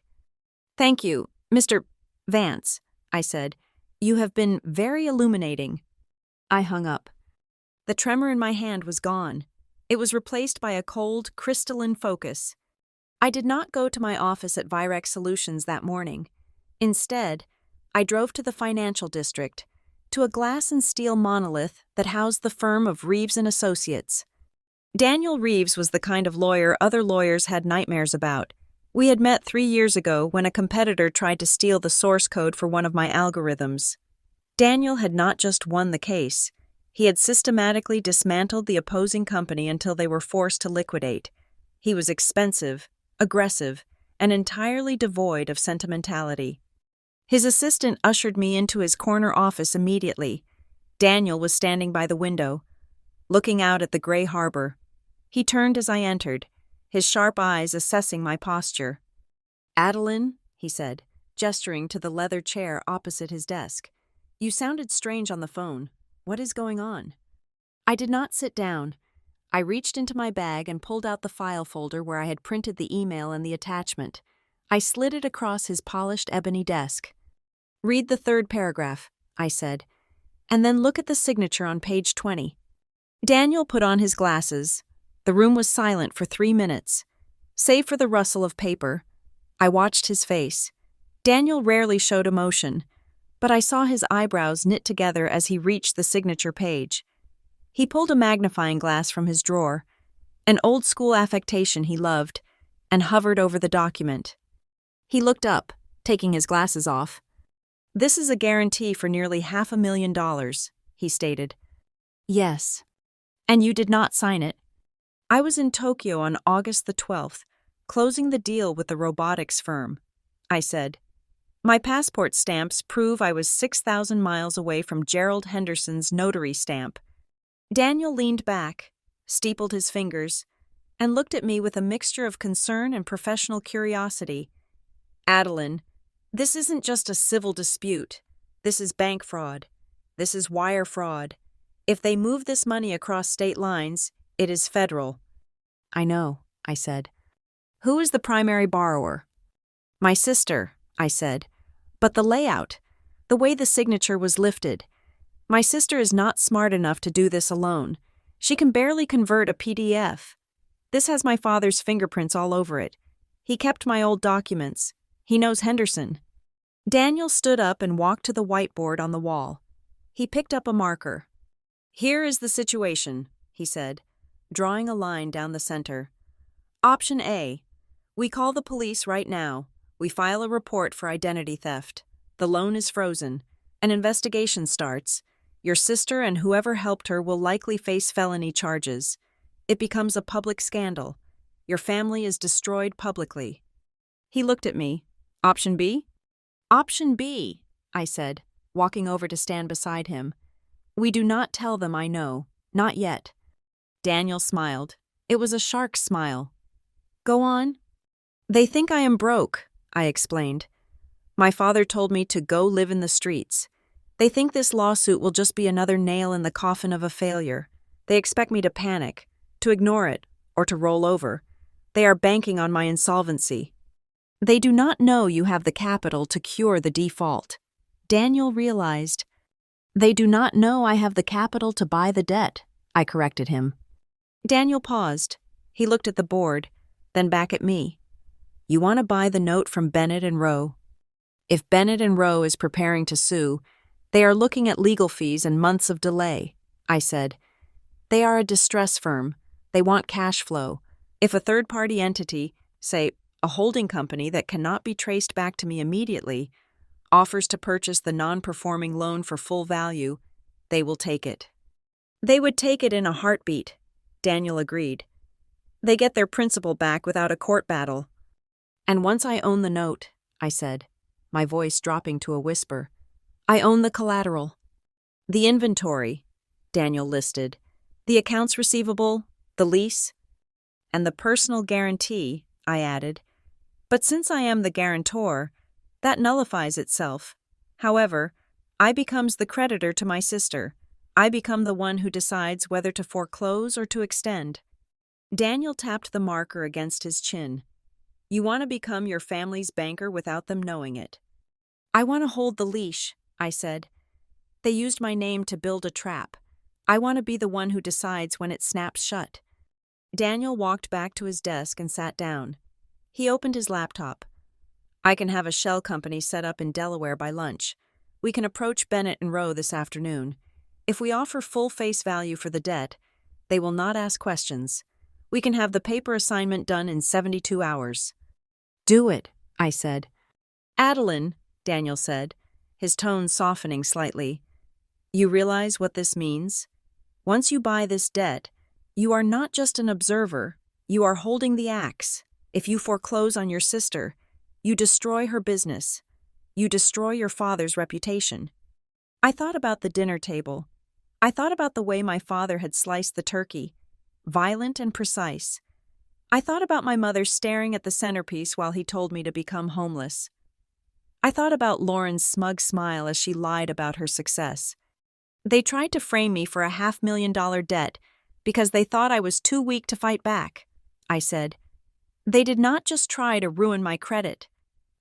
S1: Thank you, Mr. Vance, I said. You have been very illuminating. I hung up. The tremor in my hand was gone. It was replaced by a cold, crystalline focus. I did not go to my office at Virex Solutions that morning. Instead, I drove to the financial district, to a glass and steel monolith that housed the firm of Reeves & Associates. Daniel Reeves was the kind of lawyer other lawyers had nightmares about. We had met 3 years ago when a competitor tried to steal the source code for one of my algorithms. Daniel had not just won the case. He had systematically dismantled the opposing company until they were forced to liquidate. He was expensive, aggressive, and entirely devoid of sentimentality. His assistant ushered me into his corner office immediately. Daniel was standing by the window, looking out at the gray harbor. He turned as I entered, his sharp eyes assessing my posture. Adeline, he said, gesturing to the leather chair opposite his desk. You sounded strange on the phone. What is going on? I did not sit down. I reached into my bag and pulled out the file folder where I had printed the email and the attachment. I slid it across his polished ebony desk. "Read the third paragraph," I said, "and then look at the signature on page 20. Daniel put on his glasses. The room was silent for 3 minutes. Save for the rustle of paper, I watched his face. Daniel rarely showed emotion, but I saw his eyebrows knit together as he reached the signature page. He pulled a magnifying glass from his drawer, an old-school affectation he loved, and hovered over the document. He looked up, taking his glasses off. "This is a guarantee for nearly $500,000, he stated. "Yes. And you did not sign it?" "I was in Tokyo on August the 12th, closing the deal with the robotics firm," I said. "My passport stamps prove I was 6,000 miles away from Gerald Henderson's notary stamp." Daniel leaned back, steepled his fingers, and looked at me with a mixture of concern and professional curiosity. "Adeline, this isn't just a civil dispute. This is bank fraud. This is wire fraud. If they move this money across state lines, it is federal." "I know," I said. "Who is the primary borrower?" "My sister," I said. "But the layout, the way the signature was lifted. My sister is not smart enough to do this alone. She can barely convert a PDF. This has my father's fingerprints all over it. He kept my old documents. He knows Henderson." Daniel stood up and walked to the whiteboard on the wall. He picked up a marker. "Here is the situation," he said, drawing a line down the center. "Option A. We call the police right now. We file a report for identity theft. The loan is frozen. An investigation starts. Your sister and whoever helped her will likely face felony charges. It becomes a public scandal. Your family is destroyed publicly." He looked at me. "Option B?" "Option B," I said, walking over to stand beside him. "We do not tell them I know. Not yet." Daniel smiled. It was a shark's smile. "Go on." "They think I am broke," I explained. "My father told me to go live in the streets. They think this lawsuit will just be another nail in the coffin of a failure. They expect me to panic, to ignore it, or to roll over. They are banking on my insolvency." "They do not know you have the capital to cure the default." Daniel realized. "They do not know I have the capital to buy the debt," I corrected him. Daniel paused. He looked at the board, then back at me. "You want to buy the note from Bennett and Rowe. If Bennett and Rowe is preparing to sue, they are looking at legal fees and months of delay," I said. "They are a distress firm. They want cash flow. If a third-party entity, say a holding company that cannot be traced back to me immediately, offers to purchase the non-performing loan for full value, they will take it." "They would take it in a heartbeat," Daniel agreed. "They get their principal back without a court battle." "And once I own the note," I said, my voice dropping to a whisper, "I own the collateral." "The inventory," Daniel listed, "the accounts receivable, the lease, and the personal guarantee," I added. "But since I am the guarantor, that nullifies itself. However, I becomes the creditor to my sister. I become the one who decides whether to foreclose or to extend." Daniel tapped the marker against his chin. "You want to become your family's banker without them knowing it." "I want to hold the leash," I said. "They used my name to build a trap. I want to be the one who decides when it snaps shut." Daniel walked back to his desk and sat down. He opened his laptop. "I can have a shell company set up in Delaware by lunch. We can approach Bennett and Rowe this afternoon. If we offer full face value for the debt, they will not ask questions. We can have the paper assignment done in 72 hours. "Do it," I said. "Adeline," Daniel said, his tone softening slightly, "you realize what this means? Once you buy this debt, you are not just an observer, you are holding the axe. If you foreclose on your sister, you destroy her business. You destroy your father's reputation." I thought about the dinner table. I thought about the way my father had sliced the turkey, violent and precise. I thought about my mother staring at the centerpiece while he told me to become homeless. I thought about Lauren's smug smile as she lied about her success. They tried to frame me for a $500,000 debt because they thought I was too weak to fight back, I said. They did not just try to ruin my credit.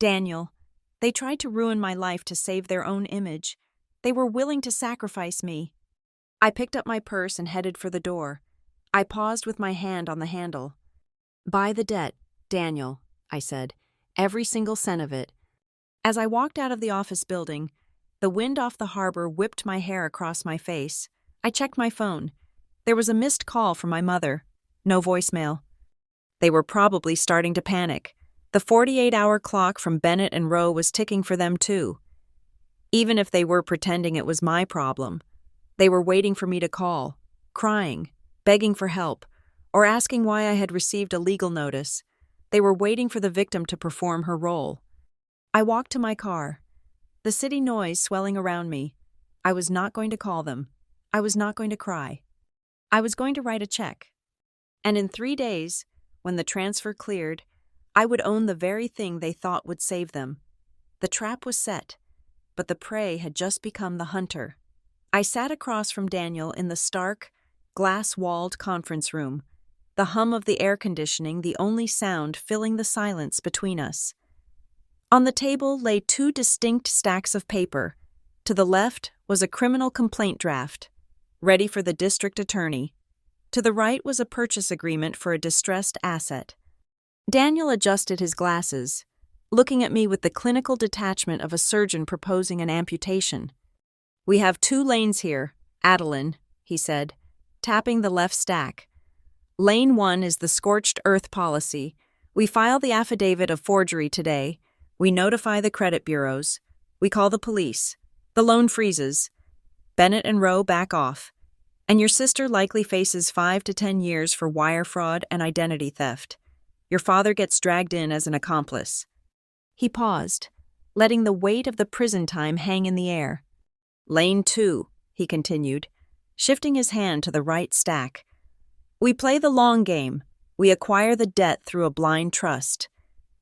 S1: Daniel, they tried to ruin my life to save their own image. They were willing to sacrifice me. I picked up my purse and headed for the door. I paused with my hand on the handle. Buy the debt, Daniel, I said. Every single cent of it. As I walked out of the office building, the wind off the harbor whipped my hair across my face. I checked my phone. There was a missed call from my mother. No voicemail. They were probably starting to panic. The 48-hour clock from Bennett and Rowe was ticking for them too. Even if they were pretending it was my problem, they were waiting for me to call, crying, begging for help, or asking why I had received a legal notice. They were waiting for the victim to perform her role. I walked to my car, the city noise swelling around me. I was not going to call them. I was not going to cry. I was going to write a check. And in 3 days, when the transfer cleared, I would own the very thing they thought would save them. The trap was set, but the prey had just become the hunter. I sat across from Daniel in the stark, glass-walled conference room, the hum of the air conditioning the only sound filling the silence between us. On the table lay 2 distinct stacks of paper. To the left was a criminal complaint draft, ready for the district attorney. To the right was a purchase agreement for a distressed asset. Daniel adjusted his glasses, looking at me with the clinical detachment of a surgeon proposing an amputation. We have 2 lanes here, Adeline, he said, tapping the left stack. Lane 1 is the scorched earth policy. We file the affidavit of forgery today. We notify the credit bureaus. We call the police. The loan freezes. Bennett and Rowe back off. And your sister likely faces 5 to 10 years for wire fraud and identity theft. Your father gets dragged in as an accomplice. He paused, letting the weight of the prison time hang in the air. Lane 2, he continued, shifting his hand to the right stack. We play the long game. We acquire the debt through a blind trust.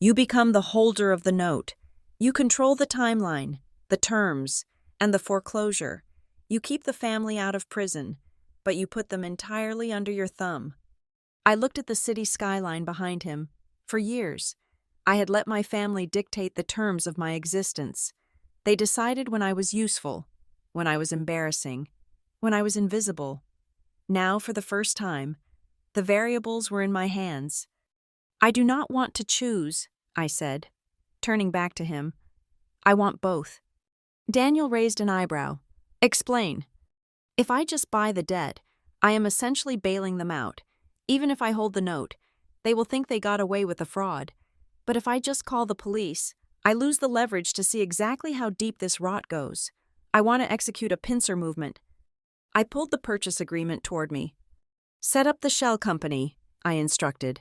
S1: You become the holder of the note. You control the timeline, the terms, and the foreclosure. You keep the family out of prison, but you put them entirely under your thumb. I looked at the city skyline behind him. For years, I had let my family dictate the terms of my existence. They decided when I was useful, when I was embarrassing, when I was invisible. Now, for the first time, the variables were in my hands. I do not want to choose, I said, turning back to him. I want both. Daniel raised an eyebrow. Explain. If I just buy the debt, I am essentially bailing them out. Even if I hold the note, they will think they got away with the fraud. But if I just call the police, I lose the leverage to see exactly how deep this rot goes. I want to execute a pincer movement. I pulled the purchase agreement toward me. Set up the shell company, I instructed.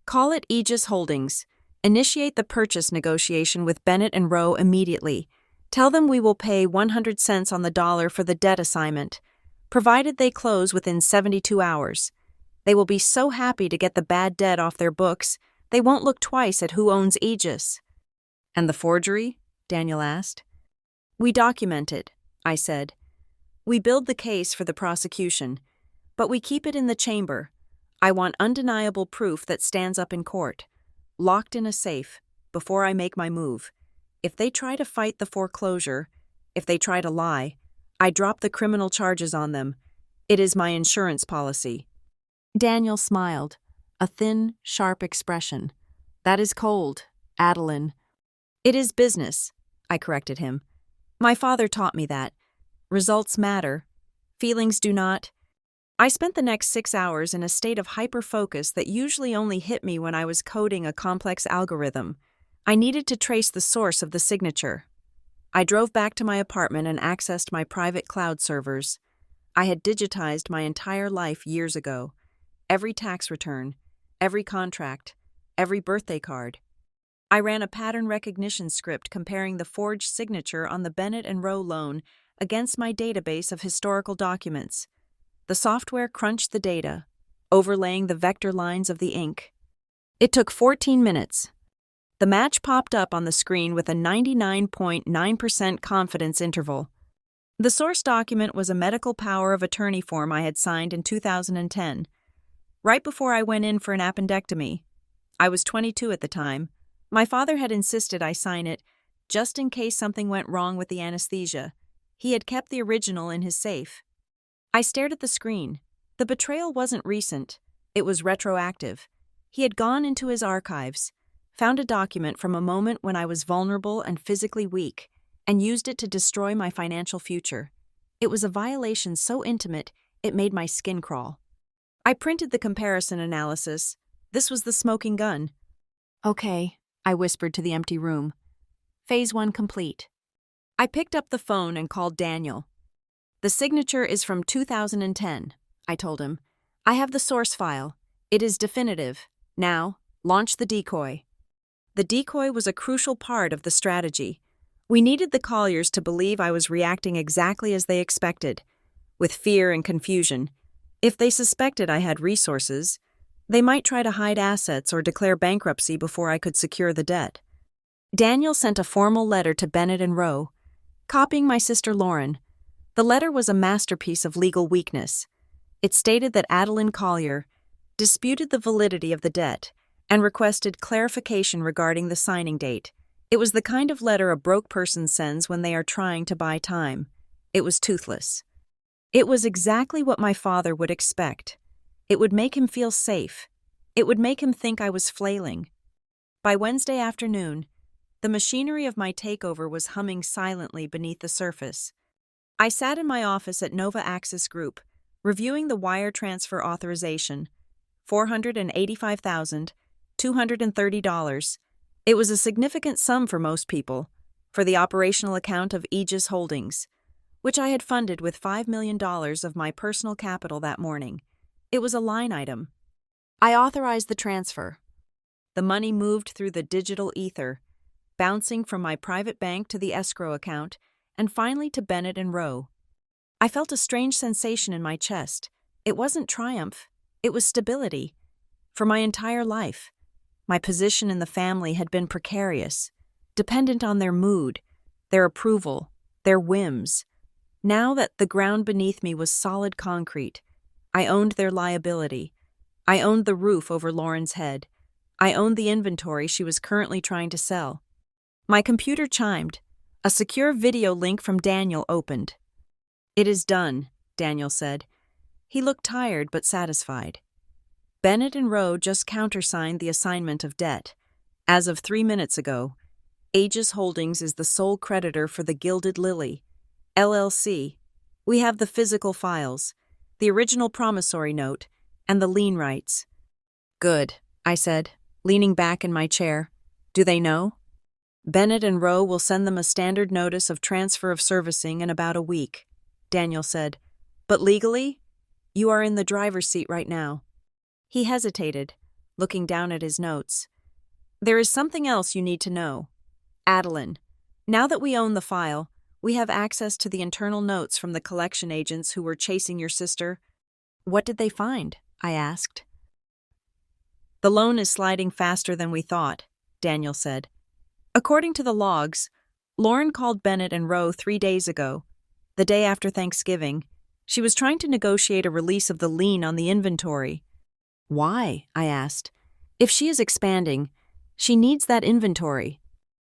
S1: Call it Aegis Holdings. Initiate the purchase negotiation with Bennett and Rowe immediately. Tell them we will pay 100 cents on the dollar for the debt assignment, provided they close within 72 hours. They will be so happy to get the bad debt off their books, they won't look twice at who owns Aegis. And the forgery? Daniel asked. We document it, I said. We build the case for the prosecution, but we keep it in the chamber. I want undeniable proof that stands up in court, locked in a safe, before I make my move. If they try to fight the foreclosure, if they try to lie, I drop the criminal charges on them. It is my insurance policy. Daniel smiled, a thin, sharp expression. That is cold, Adeline. It is business, I corrected him. My father taught me that. Results matter. Feelings do not. I spent the next 6 hours in a state of hyper-focus that usually only hit me when I was coding a complex algorithm. I needed to trace the source of the signature. I drove back to my apartment and accessed my private cloud servers. I had digitized my entire life years ago. Every tax return, every contract, every birthday card. I ran a pattern recognition script comparing the forged signature on the Bennett and Rowe loan against my database of historical documents. The software crunched the data, overlaying the vector lines of the ink. It took 14 minutes. The match popped up on the screen with a 99.9% confidence interval. The source document was a medical power of attorney form I had signed in 2010. Right before I went in for an appendectomy. I was 22 at the time. My father had insisted I sign it just in case something went wrong with the anesthesia. He had kept the original in his safe. I stared at the screen. The betrayal wasn't recent. It was retroactive. He had gone into his archives, found a document from a moment when I was vulnerable and physically weak, and used it to destroy my financial future. It was a violation so intimate, it made my skin crawl. I printed the comparison analysis. This was the smoking gun. "Okay," I whispered to the empty room. "Phase 1 complete." I picked up the phone and called Daniel. "The signature is from 2010, I told him. "I have the source file. It is definitive. Now, launch the decoy." The decoy was a crucial part of the strategy. We needed the Colliers to believe I was reacting exactly as they expected, with fear and confusion. If they suspected I had resources, they might try to hide assets or declare bankruptcy before I could secure the debt. Daniel sent a formal letter to Bennett and Rowe, copying my sister Lauren. The letter was a masterpiece of legal weakness. It stated that Adeline Collier disputed the validity of the debt and requested clarification regarding the signing date. It was the kind of letter a broke person sends when they are trying to buy time. It was toothless. It was exactly what my father would expect. It would make him feel safe. It would make him think I was flailing. By Wednesday afternoon, the machinery of my takeover was humming silently beneath the surface. I sat in my office at Nova Axis Group, reviewing the wire transfer authorization, $485,230. It was a significant sum for most people, for the operational account of Aegis Holdings, which I had funded with $5 million of my personal capital that morning. It was a line item. I authorized the transfer. The money moved through the digital ether, bouncing from my private bank to the escrow account, and finally to Bennett and Rowe. I felt a strange sensation in my chest. It wasn't triumph, it was stability. For my entire life, my position in the family had been precarious, dependent on their mood, their approval, their whims. Now that the ground beneath me was solid concrete, I owned their liability. I owned the roof over Lauren's head. I owned the inventory she was currently trying to sell. My computer chimed. A secure video link from Daniel opened. "It is done," Daniel said. He looked tired but satisfied. Bennett and Rowe just countersigned the assignment of debt. As of 3 minutes ago, Aegis Holdings is the sole creditor for the Gilded Lily, LLC. We have the physical files, the original promissory note, and the lien rights. "Good," I said, leaning back in my chair. "Do they know?" "Bennett and Rowe will send them a standard notice of transfer of servicing in about a week," Daniel said. "But legally, you are in the driver's seat right now." He hesitated, looking down at his notes. "There is something else you need to know. Adeline, now that we own the file, we have access to the internal notes from the collection agents who were chasing your sister." "What did they find?" I asked. "The loan is sliding faster than we thought," Daniel said. "According to the logs, Lauren called Bennett and Rowe 3 days ago, the day after Thanksgiving. She was trying to negotiate a release of the lien on the inventory." "Why?" I asked. "If she is expanding, she needs that inventory."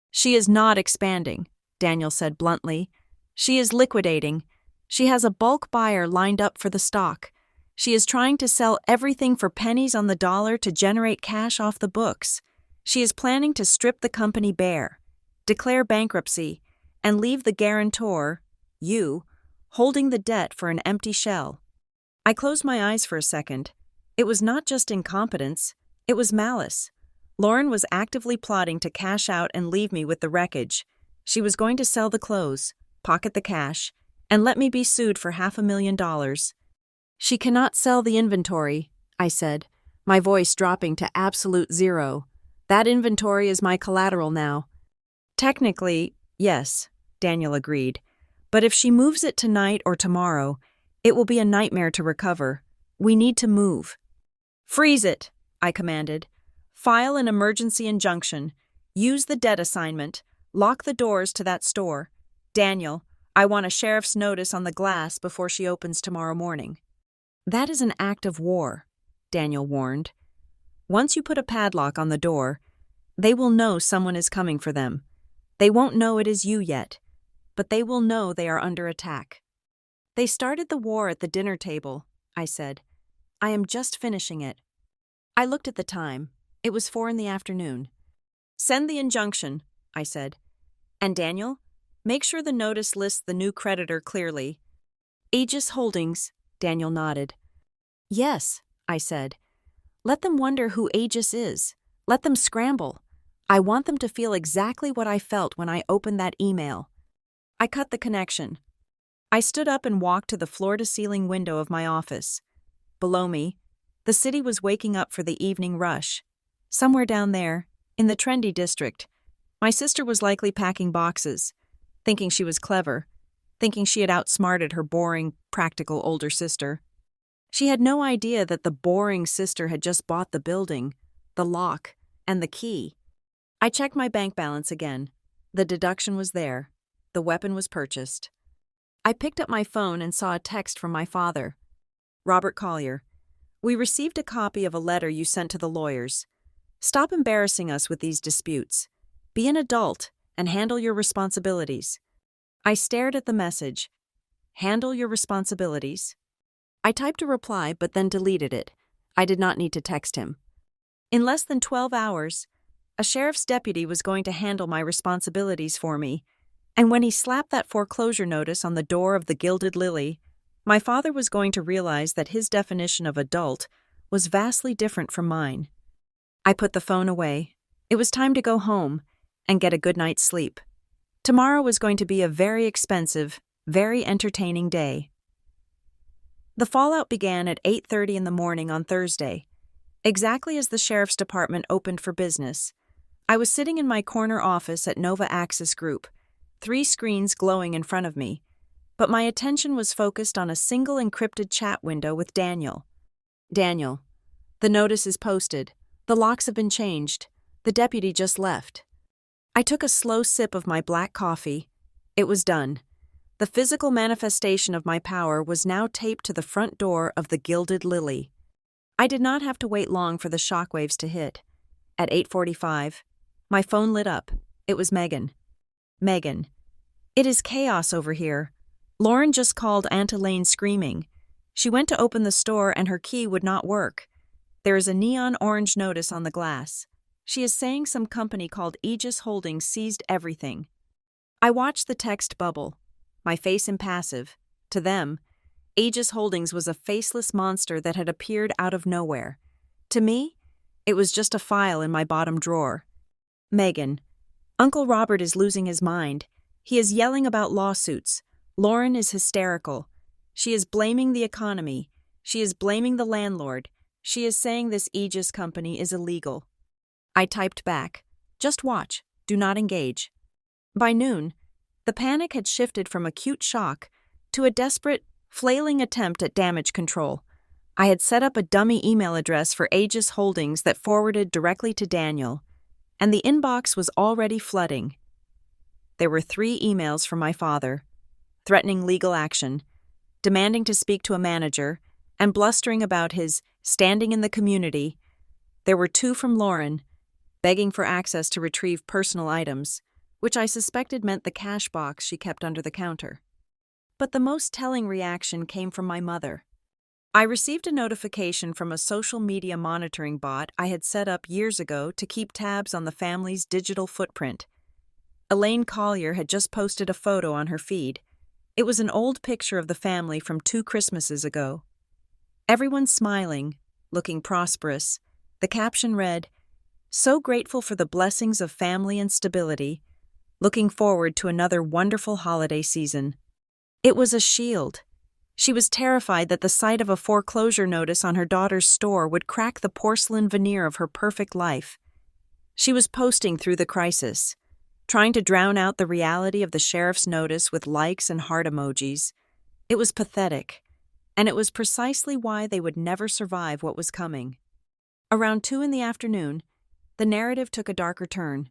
S1: "She is not expanding," Daniel said bluntly. "She is liquidating. She has a bulk buyer lined up for the stock. She is trying to sell everything for pennies on the dollar to generate cash off the books. She is planning to strip the company bare, declare bankruptcy, and leave the guarantor, you, holding the debt for an empty shell." I closed my eyes for a second. It was not just incompetence, it was malice. Lauren was actively plotting to cash out and leave me with the wreckage. She was going to sell the clothes, pocket the cash, and let me be sued for $500,000. "She cannot sell the inventory," I said, my voice dropping to absolute zero. "That inventory is my collateral now." "Technically, yes," Daniel agreed. "But if she moves it tonight or tomorrow, it will be a nightmare to recover. We need to move." "Freeze it," I commanded. "File an emergency injunction. Use the debt assignment. Lock the doors to that store. Daniel, I want a sheriff's notice on the glass before she opens tomorrow morning." "That is an act of war," Daniel warned. "Once you put a padlock on the door, They will know someone is coming for them. They won't know it is you yet, but they will know they are under attack. They started the war at the dinner table, I said. I am just finishing it. I looked at the time. It was 4 p.m. Send the injunction, I said. And Daniel, make sure the notice lists the new creditor clearly. Aegis Holdings, Daniel nodded. Yes, I said. Let them wonder who Aegis is. Let them scramble. I want them to feel exactly what I felt when I opened that email. I cut the connection. I stood up and walked to the floor-to-ceiling window of my office. Below me, the city was waking up for the evening rush. Somewhere down there, in the trendy district, my sister was likely packing boxes, thinking she was clever, thinking she had outsmarted her boring, practical older sister. She had no idea that the boring sister had just bought the building, the lock, and the key. I checked my bank balance again. The deduction was there. The weapon was purchased. I picked up my phone and saw a text from my father. Robert Collier, we received a copy of a letter you sent to the lawyers. Stop embarrassing us with these disputes. Be an adult and handle your responsibilities. I stared at the message. Handle your responsibilities. I typed a reply but then deleted it. I did not need to text him. In less than 12 hours, a sheriff's deputy was going to handle my responsibilities for me, and when he slapped that foreclosure notice on the door of the Gilded Lily, my father was going to realize that his definition of adult was vastly different from mine. I put the phone away. It was time to go home and get a good night's sleep. Tomorrow was going to be a very expensive, very entertaining day. The fallout began at 8:30 in the morning on Thursday, exactly as the sheriff's department opened for business. I was sitting in my corner office at Nova Axis Group, 3 screens glowing in front of me, but my attention was focused on a single encrypted chat window with Daniel. Daniel, the notice is posted. The locks have been changed. The deputy just left. I took a slow sip of my black coffee. It was done. The physical manifestation of my power was now taped to the front door of the Gilded Lily. I did not have to wait long for the shockwaves to hit. At 8:45, my phone lit up. It was Megan. Megan, it is chaos over here. Lauren just called Aunt Elaine screaming. She went to open the store and her key would not work. There is a neon orange notice on the glass. She is saying some company called Aegis Holdings seized everything. I watched the text bubble, my face impassive. To them, Aegis Holdings was a faceless monster that had appeared out of nowhere. To me, it was just a file in my bottom drawer. Megan, Uncle Robert is losing his mind. He is yelling about lawsuits. Lauren is hysterical. She is blaming the economy. She is blaming the landlord. She is saying this Aegis company is illegal. I typed back, just watch, do not engage. By noon, the panic had shifted from acute shock to a desperate, flailing attempt at damage control. I had set up a dummy email address for Aegis Holdings that forwarded directly to Daniel, and the inbox was already flooding. There were 3 emails from my father, threatening legal action, demanding to speak to a manager, and blustering about his standing in the community. There were 2 from Lauren, begging for access to retrieve personal items, which I suspected meant the cash box she kept under the counter. But the most telling reaction came from my mother. I received a notification from a social media monitoring bot I had set up years ago to keep tabs on the family's digital footprint. Elaine Collier had just posted a photo on her feed. It was an old picture of the family from 2 Christmases ago. Everyone smiling, looking prosperous. The caption read, "So grateful for the blessings of family and stability. Looking forward to another wonderful holiday season." It was a shield. She was terrified that the sight of a foreclosure notice on her daughter's store would crack the porcelain veneer of her perfect life. She was posting through the crisis, trying to drown out the reality of the sheriff's notice with likes and heart emojis. It was pathetic, and it was precisely why they would never survive what was coming. Around 2 p.m, the narrative took a darker turn.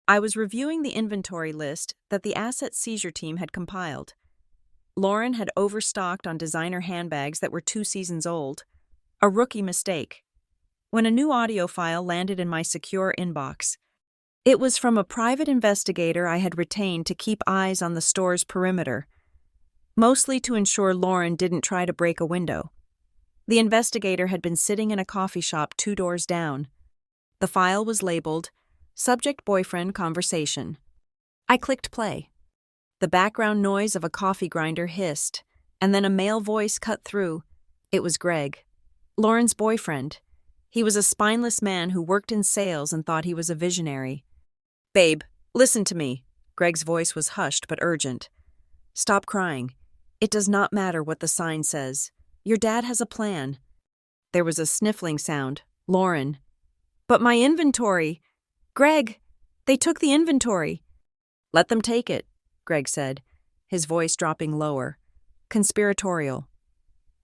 S1: I was reviewing the inventory list that the asset seizure team had compiled. Lauren had overstocked on designer handbags that were 2 seasons old. A rookie mistake. When a new audio file landed in my secure inbox, It was from a private investigator I had retained to keep eyes on the store's perimeter, mostly to ensure Lauren didn't try to break a window. The investigator had been sitting in a coffee shop 2 doors down. The file was labeled, Subject Boyfriend Conversation. I clicked play. The background noise of a coffee grinder hissed, and then a male voice cut through. It was Greg, Lauren's boyfriend. He was a spineless man who worked in sales and thought he was a visionary. "Babe, listen to me." Greg's voice was hushed but urgent. "Stop crying. It does not matter what the sign says. Your dad has a plan." There was a sniffling sound. Lauren. "But my inventory. Greg, they took the inventory." "Let them take it," Greg said, his voice dropping lower. Conspiratorial.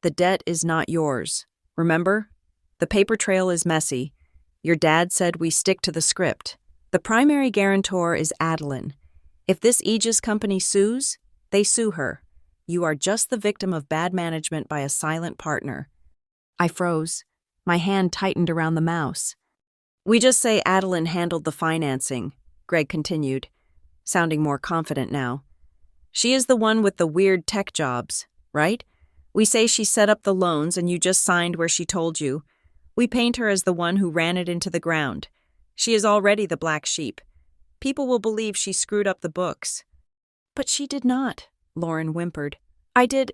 S1: "The debt is not yours. Remember? The paper trail is messy. Your dad said we stick to the script. The primary guarantor is Adeline. If this Aegis company sues, they sue her. You are just the victim of bad management by a silent partner." I froze. My hand tightened around the mouse. "We just say Adeline handled the financing," Greg continued, sounding more confident now. "She is the one with the weird tech jobs, right? We say she set up the loans and you just signed where she told you. We paint her as the one who ran it into the ground. She is already the black sheep. People will believe she screwed up the books." "But she did not," Lauren whimpered. "I did."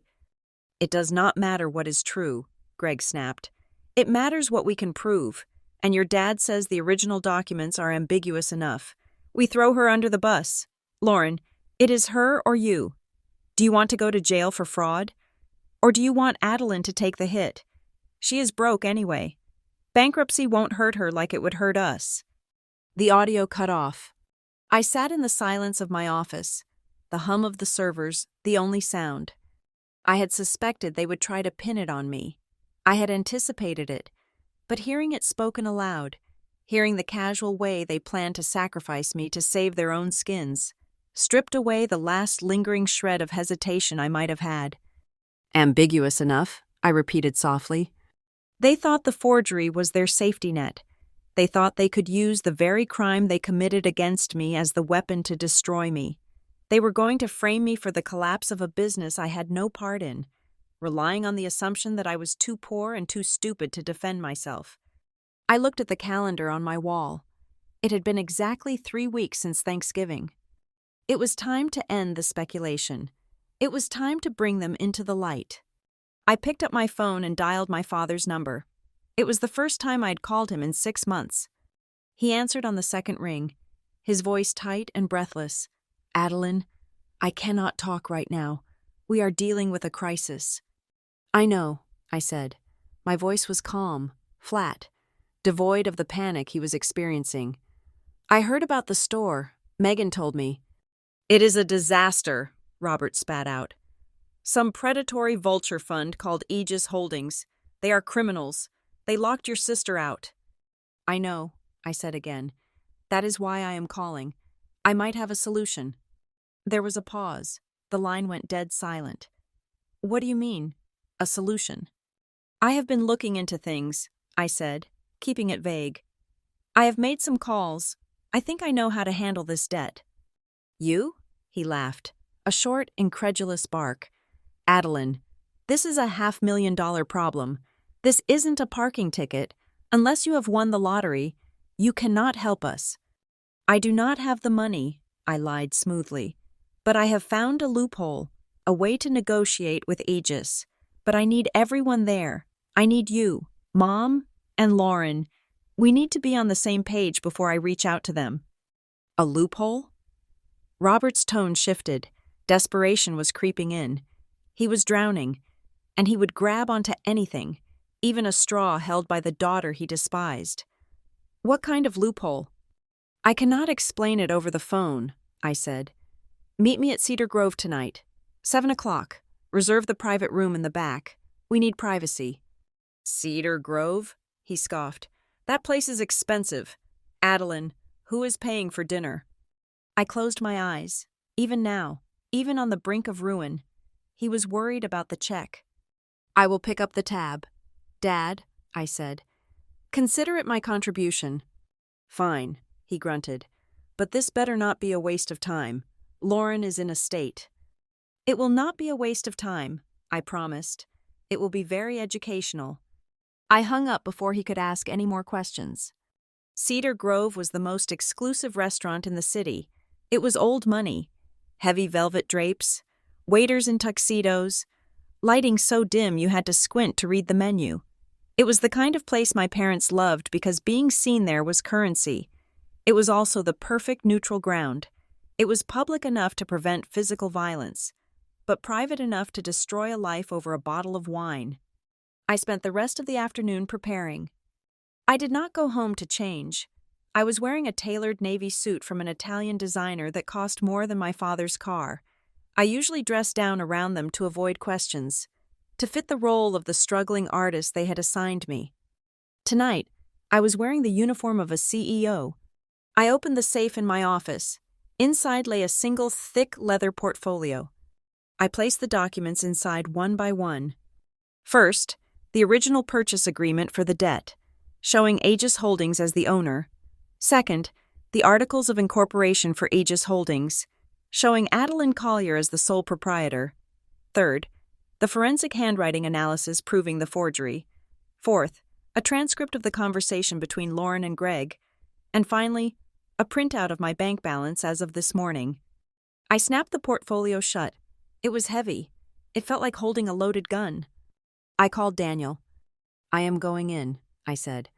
S1: "It does not matter what is true," Greg snapped. "It matters what we can prove, and your dad says the original documents are ambiguous enough. We throw her under the bus. Lauren, it is her or you. Do you want to go to jail for fraud? Or do you want Adeline to take the hit? She is broke anyway. Bankruptcy won't hurt her like it would hurt us." The audio cut off. I sat in the silence of my office, the hum of the servers, the only sound. I had suspected they would try to pin it on me. I had anticipated it, but hearing it spoken aloud, hearing the casual way they planned to sacrifice me to save their own skins, stripped away the last lingering shred of hesitation I might have had. "Ambiguous enough," I repeated softly. They thought the forgery was their safety net. They thought they could use the very crime they committed against me as the weapon to destroy me. They were going to frame me for the collapse of a business I had no part in, relying on the assumption that I was too poor and too stupid to defend myself. I looked at the calendar on my wall. It had been exactly 3 weeks since Thanksgiving. It was time to end the speculation. It was time to bring them into the light. I picked up my phone and dialed my father's number. It was the first time I'd called him in 6 months. He answered on the second ring, his voice tight and breathless. "Adeline, I cannot talk right now. We are dealing with a crisis." "I know," I said. My voice was calm, flat, devoid of the panic he was experiencing. "I heard about the store. Megan told me." "It is a disaster," Robert spat out. "Some predatory vulture fund called Aegis Holdings. They are criminals. They locked your sister out." "I know," I said again. "That is why I am calling. I might have a solution." There was a pause. The line went dead silent. "What do you mean, a solution?" "I have been looking into things," I said, keeping it vague. "I have made some calls. I think I know how to handle this debt." "You?" He laughed. A short, incredulous bark. "Adeline, this is a $500,000 problem. This isn't a parking ticket. Unless you have won the lottery, you cannot help us." "I do not have the money," I lied smoothly. "But I have found a loophole, a way to negotiate with Aegis. But I need everyone there. I need you, Mom, and Lauren. We need to be on the same page before I reach out to them." "A loophole?" Robert's tone shifted. Desperation was creeping in. He was drowning, and he would grab onto anything, even a straw held by the daughter he despised. "What kind of loophole?" "I cannot explain it over the phone," I said. "Meet me at Cedar Grove tonight. 7 o'clock. Reserve the private room in the back. We need privacy." "Cedar Grove?" he scoffed. "That place is expensive. Adeline, who is paying for dinner?" I closed my eyes. Even now, even on the brink of ruin, he was worried about the check. "I will pick up the tab." "Dad," I said, "consider it my contribution." "Fine," he grunted. but this better not be a waste of time. Lauren is in a state. It will not be a waste of time, I promised. It will be very educational. I hung up before he could ask any more questions. Cedar Grove was the most exclusive restaurant in the city. It was old money. Heavy velvet drapes, waiters in tuxedos, lighting so dim you had to squint to read the menu. It was the kind of place my parents loved because being seen there was currency. It was also the perfect neutral ground. It was public enough to prevent physical violence, but private enough to destroy a life over a bottle of wine. I spent the rest of the afternoon preparing. I did not go home to change. I was wearing a tailored navy suit from an Italian designer that cost more than my father's car. I usually dressed down around them to avoid questions, to fit the role of the struggling artist they had assigned me. Tonight, I was wearing the uniform of a CEO. I opened the safe in my office. Inside lay a single thick leather portfolio. I placed the documents inside one by one. First, the original purchase agreement for the debt, showing Aegis Holdings as the owner. Second, the articles of incorporation for Aegis Holdings, showing Adeline Collier as the sole proprietor. Third, the forensic handwriting analysis proving the forgery. Fourth, a transcript of the conversation between Lauren and Greg. And finally, a printout of my bank balance as of this morning. I snapped the portfolio shut. It was heavy. It felt like holding a loaded gun. I called Daniel. "I am going in," I said.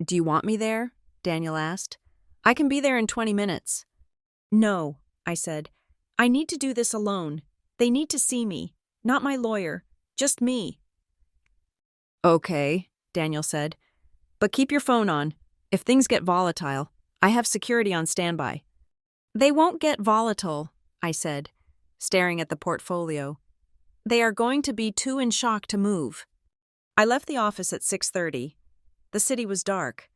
S1: "Do you want me there?" Daniel asked. "I can be there in 20 minutes. "No," I said. "I need to do this alone. They need to see me. Not my lawyer. Just me." "Okay," Daniel said. "But keep your phone on. If things get volatile, I have security on standby." "They won't get volatile," I said, staring at the portfolio. "They are going to be too in shock to move." I left the office at 6:30. The city was dark,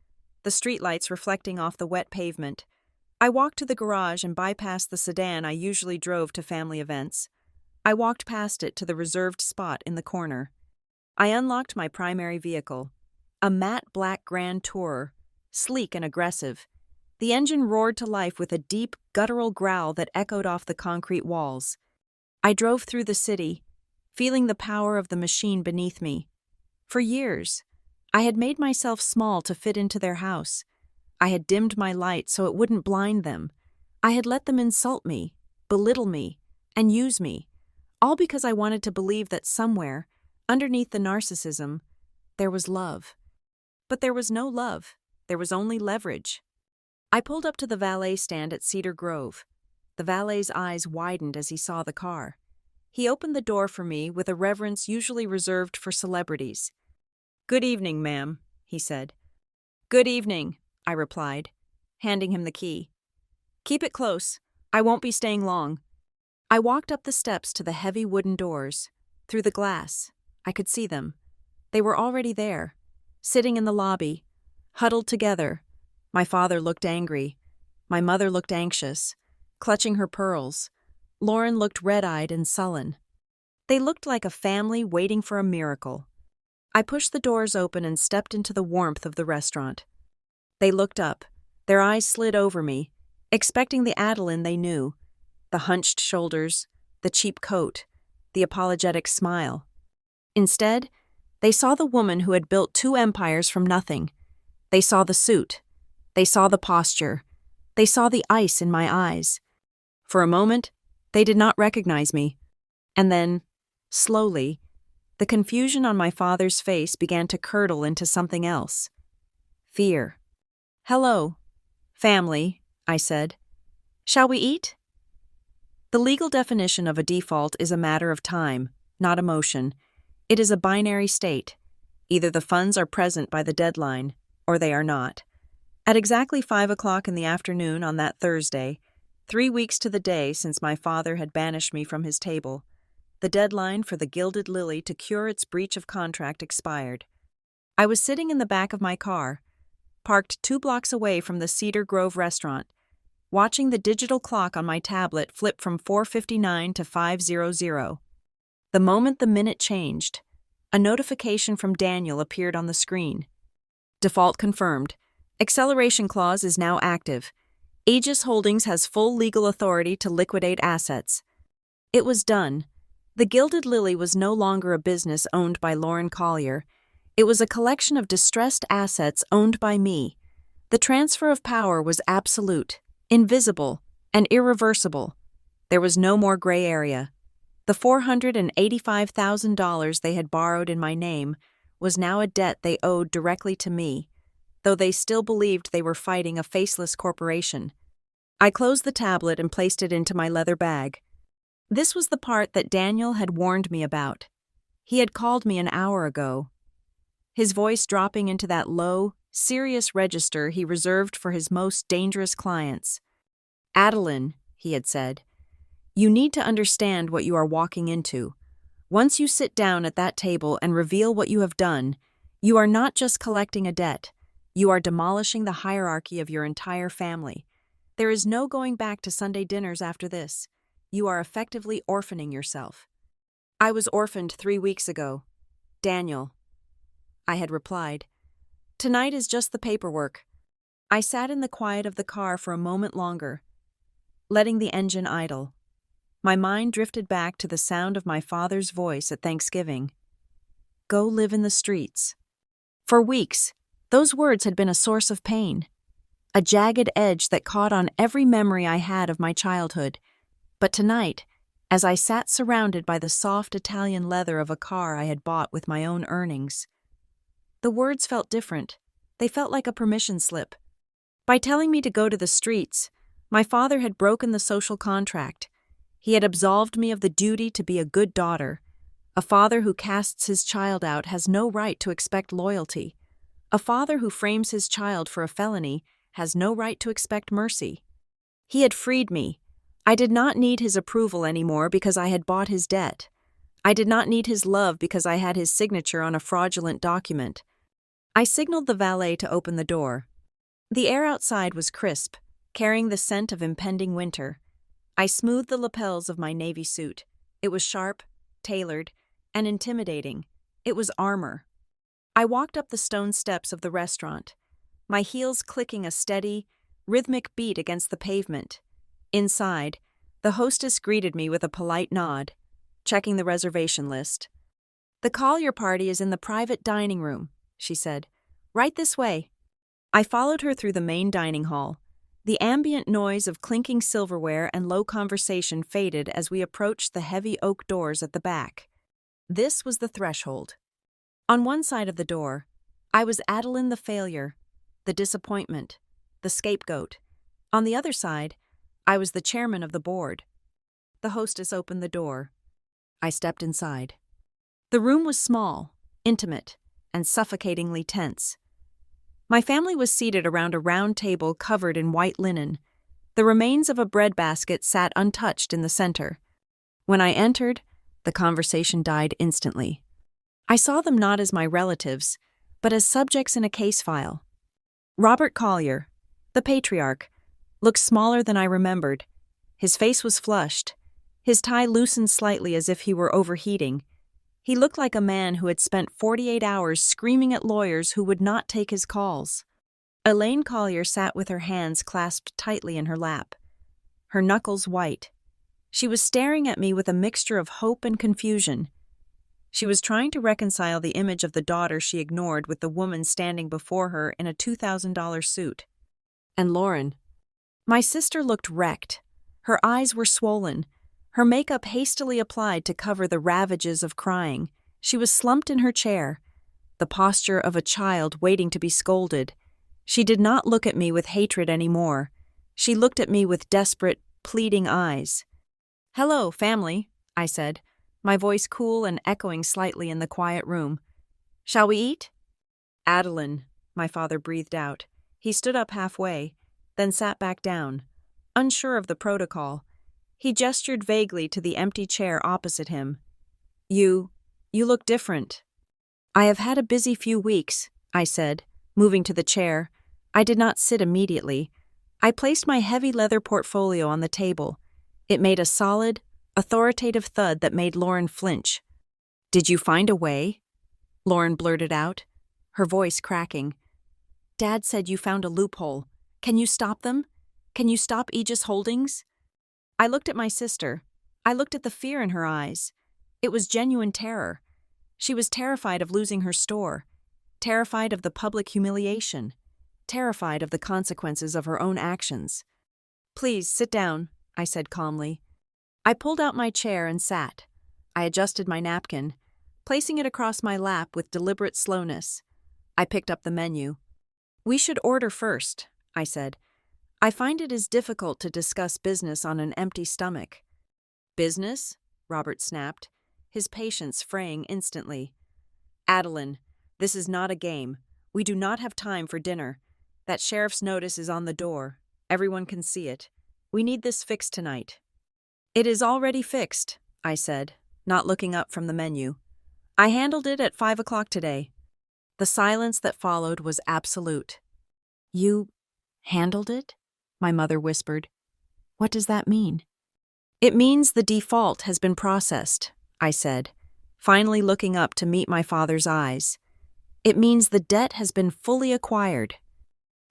S1: the streetlights reflecting off the wet pavement. I walked to the garage and bypassed the sedan I usually drove to family events. I walked past it to the reserved spot in the corner. I unlocked my primary vehicle, a matte black Grand Tourer, sleek and aggressive. The engine roared to life with a deep, guttural growl that echoed off the concrete walls. I drove through the city, feeling the power of the machine beneath me. For years, I had made myself small to fit into their house. I had dimmed my light so it wouldn't blind them. I had let them insult me, belittle me, and use me, all because I wanted to believe that somewhere, underneath the narcissism, there was love. But there was no love. There was only leverage. I pulled up to the valet stand at Cedar Grove. The valet's eyes widened as he saw the car. He opened the door for me with a reverence usually reserved for celebrities. "Good evening, ma'am," he said. "Good evening," I replied, handing him the key. "Keep it close. I won't be staying long." I walked up the steps to the heavy wooden doors. Through the glass, I could see them. They were already there, sitting in the lobby, huddled together. My father looked angry. My mother looked anxious, clutching her pearls. Lauren looked red-eyed and sullen. They looked like a family waiting for a miracle. I pushed the doors open and stepped into the warmth of the restaurant. They looked up. Their eyes slid over me, expecting the Adeline they knew. The hunched shoulders, the cheap coat, the apologetic smile. Instead, they saw the woman who had built 2 empires from nothing. They saw the suit. They saw the posture. They saw the ice in my eyes. For a moment, they did not recognize me. And then, slowly, the confusion on my father's face began to curdle into something else. Fear. "Hello, family," I said. "Shall we eat?" The legal definition of a default is a matter of time, not emotion. It is a binary state. Either the funds are present by the deadline, or they are not. At exactly 5 o'clock in the afternoon on that Thursday, 3 weeks to the day since my father had banished me from his table, the deadline for the Gilded Lily to cure its breach of contract expired. I was sitting in the back of my car, parked 2 blocks away from the Cedar Grove restaurant, watching the digital clock on my tablet flip from 4:59 to 5:00. The moment the minute changed, a notification from Daniel appeared on the screen. "Default confirmed. Acceleration clause is now active. Aegis Holdings has full legal authority to liquidate assets. It was done. The Gilded Lily was no longer a business owned by Lauren Collier. It was a collection of distressed assets owned by me. The transfer of power was absolute, invisible, and irreversible. There was no more gray area. The $485,000 they had borrowed in my name was now a debt they owed directly to me, though they still believed they were fighting a faceless corporation. I closed the tablet and placed it into my leather bag. This was the part that Daniel had warned me about. He had called me an hour ago, his voice dropping into that low, serious register he reserved for his most dangerous clients. "Adeline," he had said, "you need to understand what you are walking into. Once you sit down at that table and reveal what you have done, you are not just collecting a debt, you are demolishing the hierarchy of your entire family. There is no going back to Sunday dinners after this. You are effectively orphaning yourself." "I was orphaned 3 weeks ago, Daniel," I had replied. "Tonight is just the paperwork." I sat in the quiet of the car for a moment longer, letting the engine idle. My mind drifted back to the sound of my father's voice at Thanksgiving. "Go live in the streets." For weeks, those words had been a source of pain, a jagged edge that caught on every memory I had of my childhood. But tonight, as I sat surrounded by the soft Italian leather of a car I had bought with my own earnings, the words felt different. They felt like a permission slip. By telling me to go to the streets, my father had broken the social contract. He had absolved me of the duty to be a good daughter. A father who casts his child out has no right to expect loyalty. A father who frames his child for a felony has no right to expect mercy. He had freed me. I did not need his approval anymore because I had bought his debt. I did not need his love because I had his signature on a fraudulent document. I signaled the valet to open the door. The air outside was crisp, carrying the scent of impending winter. I smoothed the lapels of my navy suit. It was sharp, tailored, and intimidating. It was armor. I walked up the stone steps of the restaurant, my heels clicking a steady, rhythmic beat against the pavement. Inside, the hostess greeted me with a polite nod, checking the reservation list. "The Collier party is in the private dining room," she said. "Right this way." I followed her through the main dining hall. The ambient noise of clinking silverware and low conversation faded as we approached the heavy oak doors at the back. This was the threshold. On one side of the door, I was Adeline the failure, the disappointment, the scapegoat. On the other side, I was the chairman of the board. The hostess opened the door. I stepped inside. The room was small, intimate, and suffocatingly tense. My family was seated around a round table covered in white linen. The remains of a breadbasket sat untouched in the center. When I entered, the conversation died instantly. I saw them not as my relatives, but as subjects in a case file. Robert Collier, the patriarch, looked smaller than I remembered. His face was flushed. His tie loosened slightly as if he were overheating. He looked like a man who had spent 48 hours screaming at lawyers who would not take his calls. Elaine Collier sat with her hands clasped tightly in her lap, her knuckles white. She was staring at me with a mixture of hope and confusion. She was trying to reconcile the image of the daughter she ignored with the woman standing before her in a $2,000 suit. And Lauren. My sister looked wrecked. Her eyes were swollen, her makeup hastily applied to cover the ravages of crying. She was slumped in her chair, the posture of a child waiting to be scolded. She did not look at me with hatred anymore. She looked at me with desperate, pleading eyes. "Hello, family," I said, my voice cool and echoing slightly in the quiet room. "Shall we eat?" "Adeline," my father breathed out. He stood up halfway, then sat back down, unsure of the protocol. He gestured vaguely to the empty chair opposite him. You look different." "I have had a busy few weeks," I said, moving to the chair. I did not sit immediately. I placed my heavy leather portfolio on the table. It made a solid, authoritative thud that made Lauren flinch. "Did you find a way?" Lauren blurted out, her voice cracking. "Dad said you found a loophole. Can you stop them?" Can you stop Aegis Holdings? I looked at my sister. I looked at the fear in her eyes. It was genuine terror. She was terrified of losing her store, terrified of the public humiliation, terrified of the consequences of her own actions. Please, sit down, I said calmly. I pulled out my chair and sat. I adjusted my napkin, placing it across my lap with deliberate slowness. I picked up the menu. We should order first, I said. I find it is difficult to discuss business on an empty stomach. Business? Robert snapped, his patience fraying instantly. Adeline, this is not a game. We do not have time for dinner. That sheriff's notice is on the door. Everyone can see it. We need this fixed tonight. It is already fixed, I said, not looking up from the menu. I handled it at 5 o'clock today. The silence that followed was absolute. You handled it? My mother whispered. What does that mean? It means the default has been processed, I said, finally looking up to meet my father's eyes. It means the debt has been fully acquired.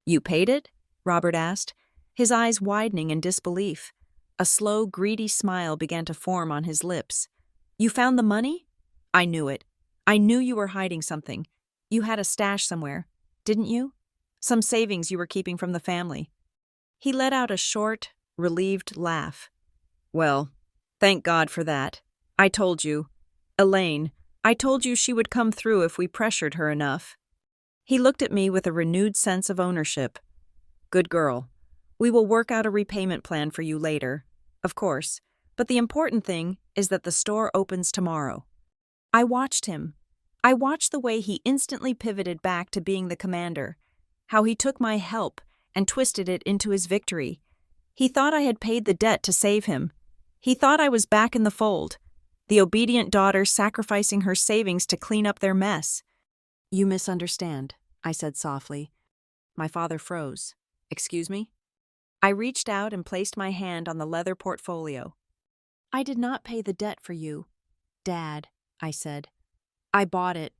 S1: You paid it? Robert asked, his eyes widening in disbelief. A slow, greedy smile began to form on his lips. You found the money? I knew it. I knew you were hiding something. You had a stash somewhere, didn't you? Some savings you were keeping from the family. He let out a short, relieved laugh. Well, thank God for that. I told you. Elaine, I told you she would come through if we pressured her enough. He looked at me with a renewed sense of ownership. Good girl. We will work out a repayment plan for you later, of course, but the important thing is that the store opens tomorrow. I watched him. I watched the way he instantly pivoted back to being the commander, how he took my help and twisted it into his victory. He thought I had paid the debt to save him. He thought I was back in the fold, the obedient daughter sacrificing her savings to clean up their mess. You misunderstand, I said softly. My father froze. Excuse me? I reached out and placed my hand on the leather portfolio. I did not pay the debt for you, Dad, I said. I bought it.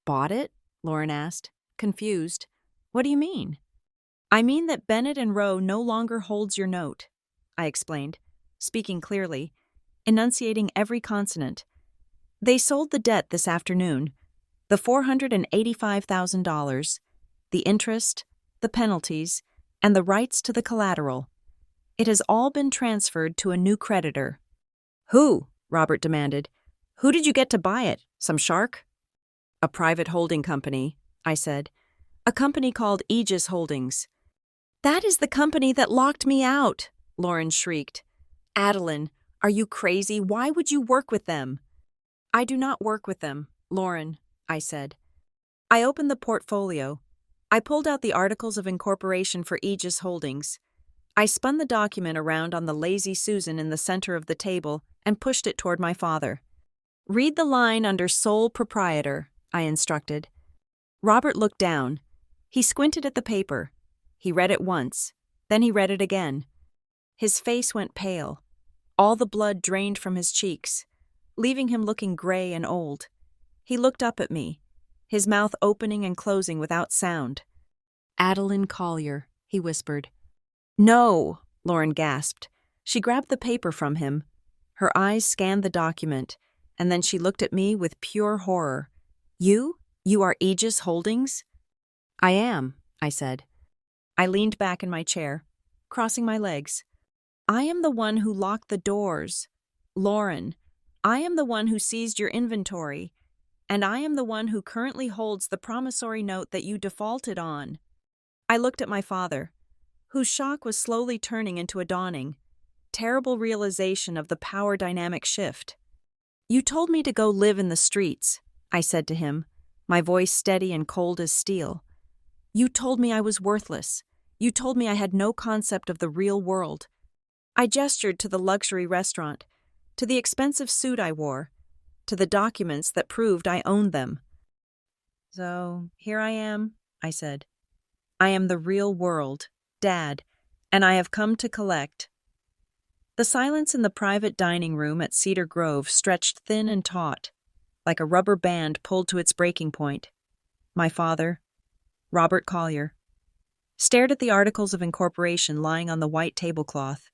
S1: Bought it? Lauren asked, confused. What do you mean? I mean that Bennett and Rowe no longer holds your note, I explained, speaking clearly, enunciating every consonant. They sold the debt this afternoon, the $485,000, the interest, the penalties, and the rights to the collateral. It has all been transferred to a new creditor. Who? Robert demanded. Who did you get to buy it? Some shark? A private holding company, I said. A company called Aegis Holdings. That is the company that locked me out, Lauren shrieked. Adeline, are you crazy? Why would you work with them? I do not work with them, Lauren, I said. I opened the portfolio. I pulled out the articles of incorporation for Aegis Holdings. I spun the document around on the lazy Susan in the center of the table and pushed it toward my father. Read the line under sole proprietor, I instructed. Robert looked down. He squinted at the paper. He read it once, then he read it again. His face went pale. All the blood drained from his cheeks, leaving him looking gray and old. He looked up at me, his mouth opening and closing without sound. Adeline Collier, he whispered. No, Lauren gasped. She grabbed the paper from him. Her eyes scanned the document, and then she looked at me with pure horror. You? You are Aegis Holdings? I am, I said. I leaned back in my chair, crossing my legs. I am the one who locked the doors. Lauren, I am the one who seized your inventory, and I am the one who currently holds the promissory note that you defaulted on. I looked at my father, whose shock was slowly turning into a dawning, terrible realization of the power dynamic shift. You told me to go live in the streets, I said to him, my voice steady and cold as steel. You told me I was worthless. You told me I had no concept of the real world. I gestured to the luxury restaurant, to the expensive suit I wore, to the documents that proved I owned them. So, here I am, I said. I am the real world, Dad, and I have come to collect. The silence in the private dining room at Cedar Grove stretched thin and taut, like a rubber band pulled to its breaking point. My father, Robert Collier. stared at the articles of incorporation lying on the white tablecloth.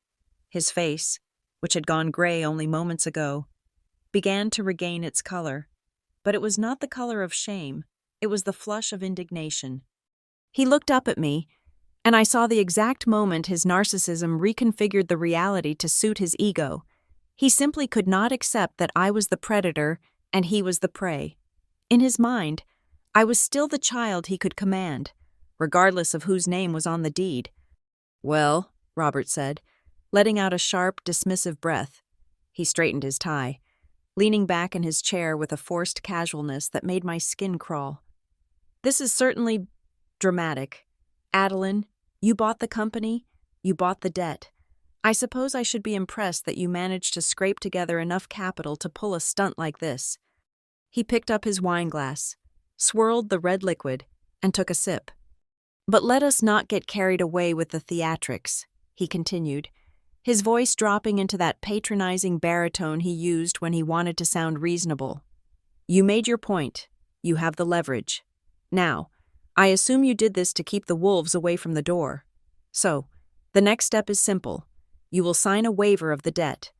S1: His face, which had gone gray only moments ago, began to regain its color. But it was not the color of shame, it was the flush of indignation. He looked up at me, and I saw the exact moment his narcissism reconfigured the reality to suit his ego. He simply could not accept that I was the predator and he was the prey. In his mind, I was still the child he could command, regardless of whose name was on the deed. "Well," Robert said, letting out a sharp, dismissive breath. He straightened his tie, leaning back in his chair with a forced casualness that made my skin crawl. "This is certainly dramatic. Adeline, you bought the company, you bought the debt. I suppose I should be impressed that you managed to scrape together enough capital to pull a stunt like this." He picked up his wine glass, swirled the red liquid, and took a sip. "But let us not get carried away with the theatrics," he continued, his voice dropping into that patronizing baritone he used when he wanted to sound reasonable. "You made your point. You have the leverage. Now, I assume you did this to keep the wolves away from the door. So, the next step is simple. You will sign a waiver of the debt.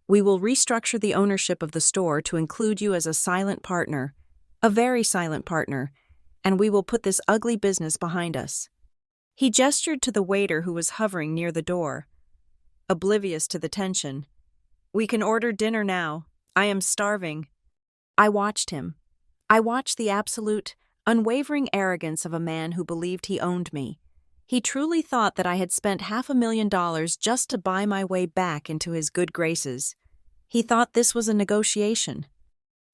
S1: We will restructure the ownership of the store to include you as a silent partner, a very silent partner, and we will put this ugly business behind us." He gestured to the waiter who was hovering near the door, oblivious to the tension. "We can order dinner now. I am starving." I watched him. I watched the absolute, unwavering arrogance of a man who believed he owned me. He truly thought that I had spent $500,000 just to buy my way back into his good graces. He thought this was a negotiation.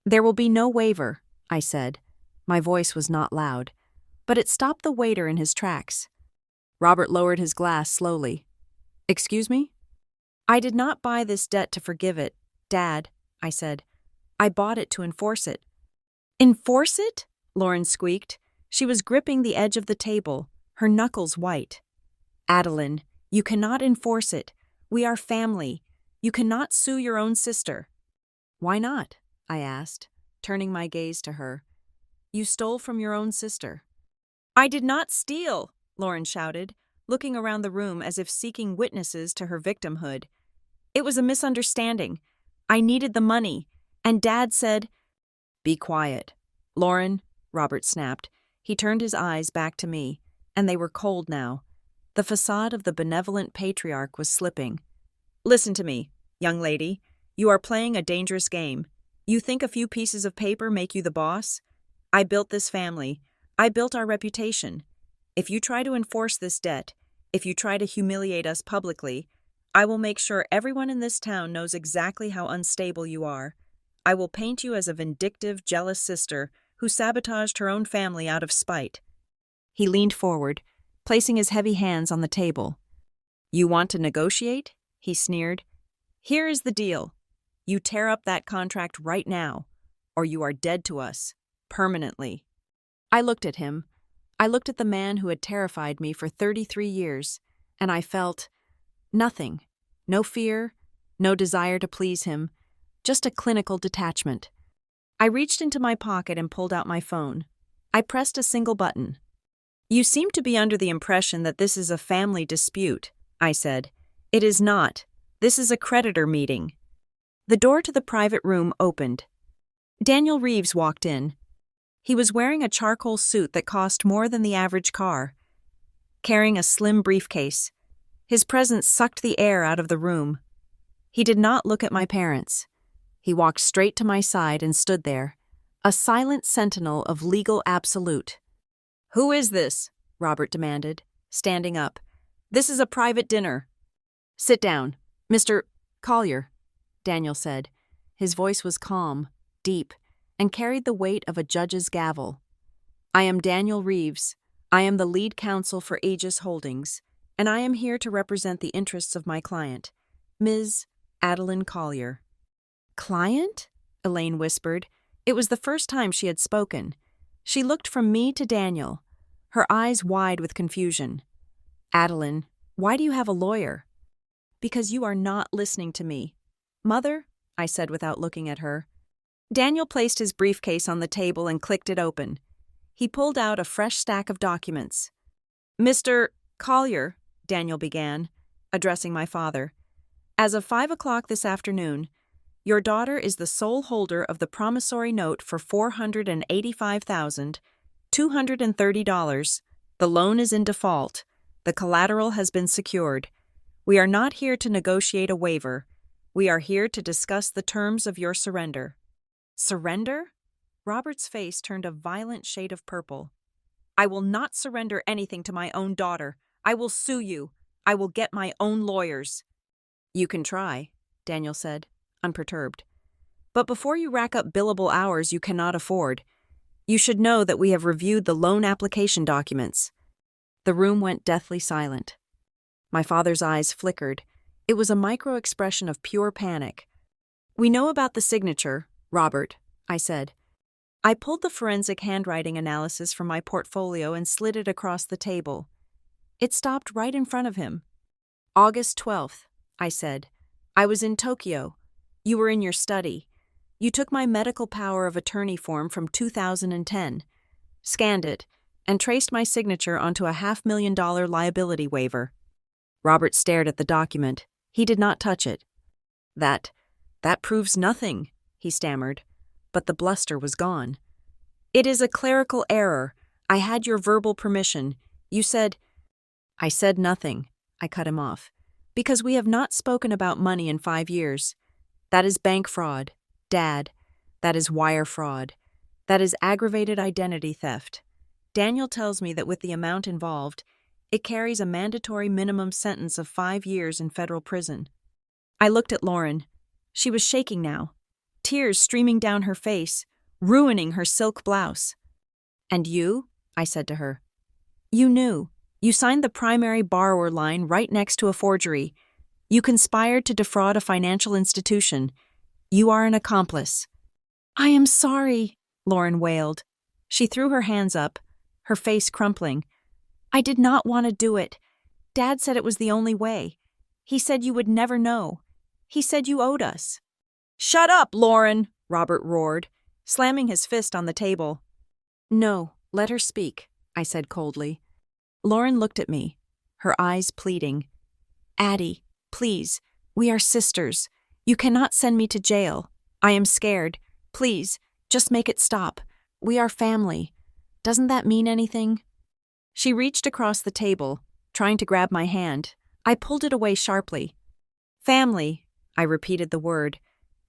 S1: "There will be no waiver," I said. My voice was not loud, but it stopped the waiter in his tracks. Robert lowered his glass slowly. "Excuse me?" "I did not buy this debt to forgive it, Dad," I said. "I bought it to enforce it." "Enforce it?" Lauren squeaked. She was gripping the edge of the table, her knuckles white. "Adeline, you cannot enforce it. We are family. You cannot sue your own sister." "Why not?" I asked, turning my gaze to her. "You stole from your own sister." "I did not steal," Lauren shouted, looking around the room as if seeking witnesses to her victimhood. "It was a misunderstanding. I needed the money, and Dad said—" "Be quiet. Lauren," Robert snapped. He turned his eyes back to me, and they were cold now. The facade of the benevolent patriarch was slipping. "Listen to me, young lady. You are playing a dangerous game. You think a few pieces of paper make you the boss? I built this family. I built our reputation. If you try to enforce this debt, if you try to humiliate us publicly, I will make sure everyone in this town knows exactly how unstable you are. I will paint you as a vindictive, jealous sister who sabotaged her own family out of spite." He leaned forward, placing his heavy hands on the table. "You want to negotiate?" he sneered. "Here is the deal. You tear up that contract right now, or you are dead to us, permanently." I looked at him. I looked at the man who had terrified me for 33 years, and I felt nothing. No fear, no desire to please him, just a clinical detachment. I reached into my pocket and pulled out my phone. I pressed a single button. "You seem to be under the impression that this is a family dispute," I said. "It is not. This is a creditor meeting." The door to the private room opened. Daniel Reeves walked in. He was wearing a charcoal suit that cost more than the average car, carrying a slim briefcase. His presence sucked the air out of the room. He did not look at my parents. He walked straight to my side and stood there, a silent sentinel of legal absolute. "Who is this?" Robert demanded, standing up. "This is a private dinner." "Sit down, Mr. Collier," Daniel said. His voice was calm, deep, and carried the weight of a judge's gavel. "I am Daniel Reeves. I am the lead counsel for Aegis Holdings, and I am here to represent the interests of my client, Ms. Adeline Collier." "Client?" Elaine whispered. It was the first time she had spoken. She looked from me to Daniel, her eyes wide with confusion. "Adeline, why do you have a lawyer?" "Because you are not listening to me." "Mother," I said without looking at her. Daniel placed his briefcase on the table and clicked it open. He pulled out a fresh stack of documents. "Mr. Collier, Daniel began, addressing my father, as of 5 o'clock this afternoon, your daughter is the sole holder of the promissory note for $485,230. The loan is in default. The collateral has been secured. We are not here to negotiate a waiver. We are here to discuss the terms of your surrender. Surrender? Robert's face turned a violent shade of purple. I will not surrender anything to my own daughter. I will sue you. I will get my own lawyers. You can try, Daniel said, unperturbed. But before you rack up billable hours you cannot afford, you should know that we have reviewed the loan application documents. The room went deathly silent. My father's eyes flickered. It was a micro-expression of pure panic. We know about the signature, Robert, I said. I pulled the forensic handwriting analysis from my portfolio and slid it across the table. It stopped right in front of him. August 12th, I said. I was in Tokyo. You were in your study. You took my medical power of attorney form from 2010, scanned it, and traced my signature onto a $500,000 liability waiver. Robert stared at the document. He did not touch it. That proves nothing, he stammered, but the bluster was gone. It is a clerical error. I had your verbal permission. You said... I said nothing, I cut him off, because we have not spoken about money in 5 years. That is bank fraud, Dad. That is wire fraud. That is aggravated identity theft. Daniel tells me that with the amount involved, it carries a mandatory minimum sentence of 5 years in federal prison. I looked at Lauren. She was shaking now, tears streaming down her face, ruining her silk blouse. And you? I said to her. You knew. You signed the primary borrower line right next to a forgery. You conspired to defraud a financial institution. You are an accomplice. I am sorry, Lauren wailed. She threw her hands up, her face crumpling. I did not want to do it. Dad said it was the only way. He said you would never know. He said you owed us. Shut up, Lauren, Robert roared, slamming his fist on the table. No, let her speak, I said coldly. Lauren looked at me, her eyes pleading. Addie, please, we are sisters. You cannot send me to jail. I am scared. Please, just make it stop. We are family. Doesn't that mean anything? She reached across the table, trying to grab my hand. I pulled it away sharply. Family, I repeated the word,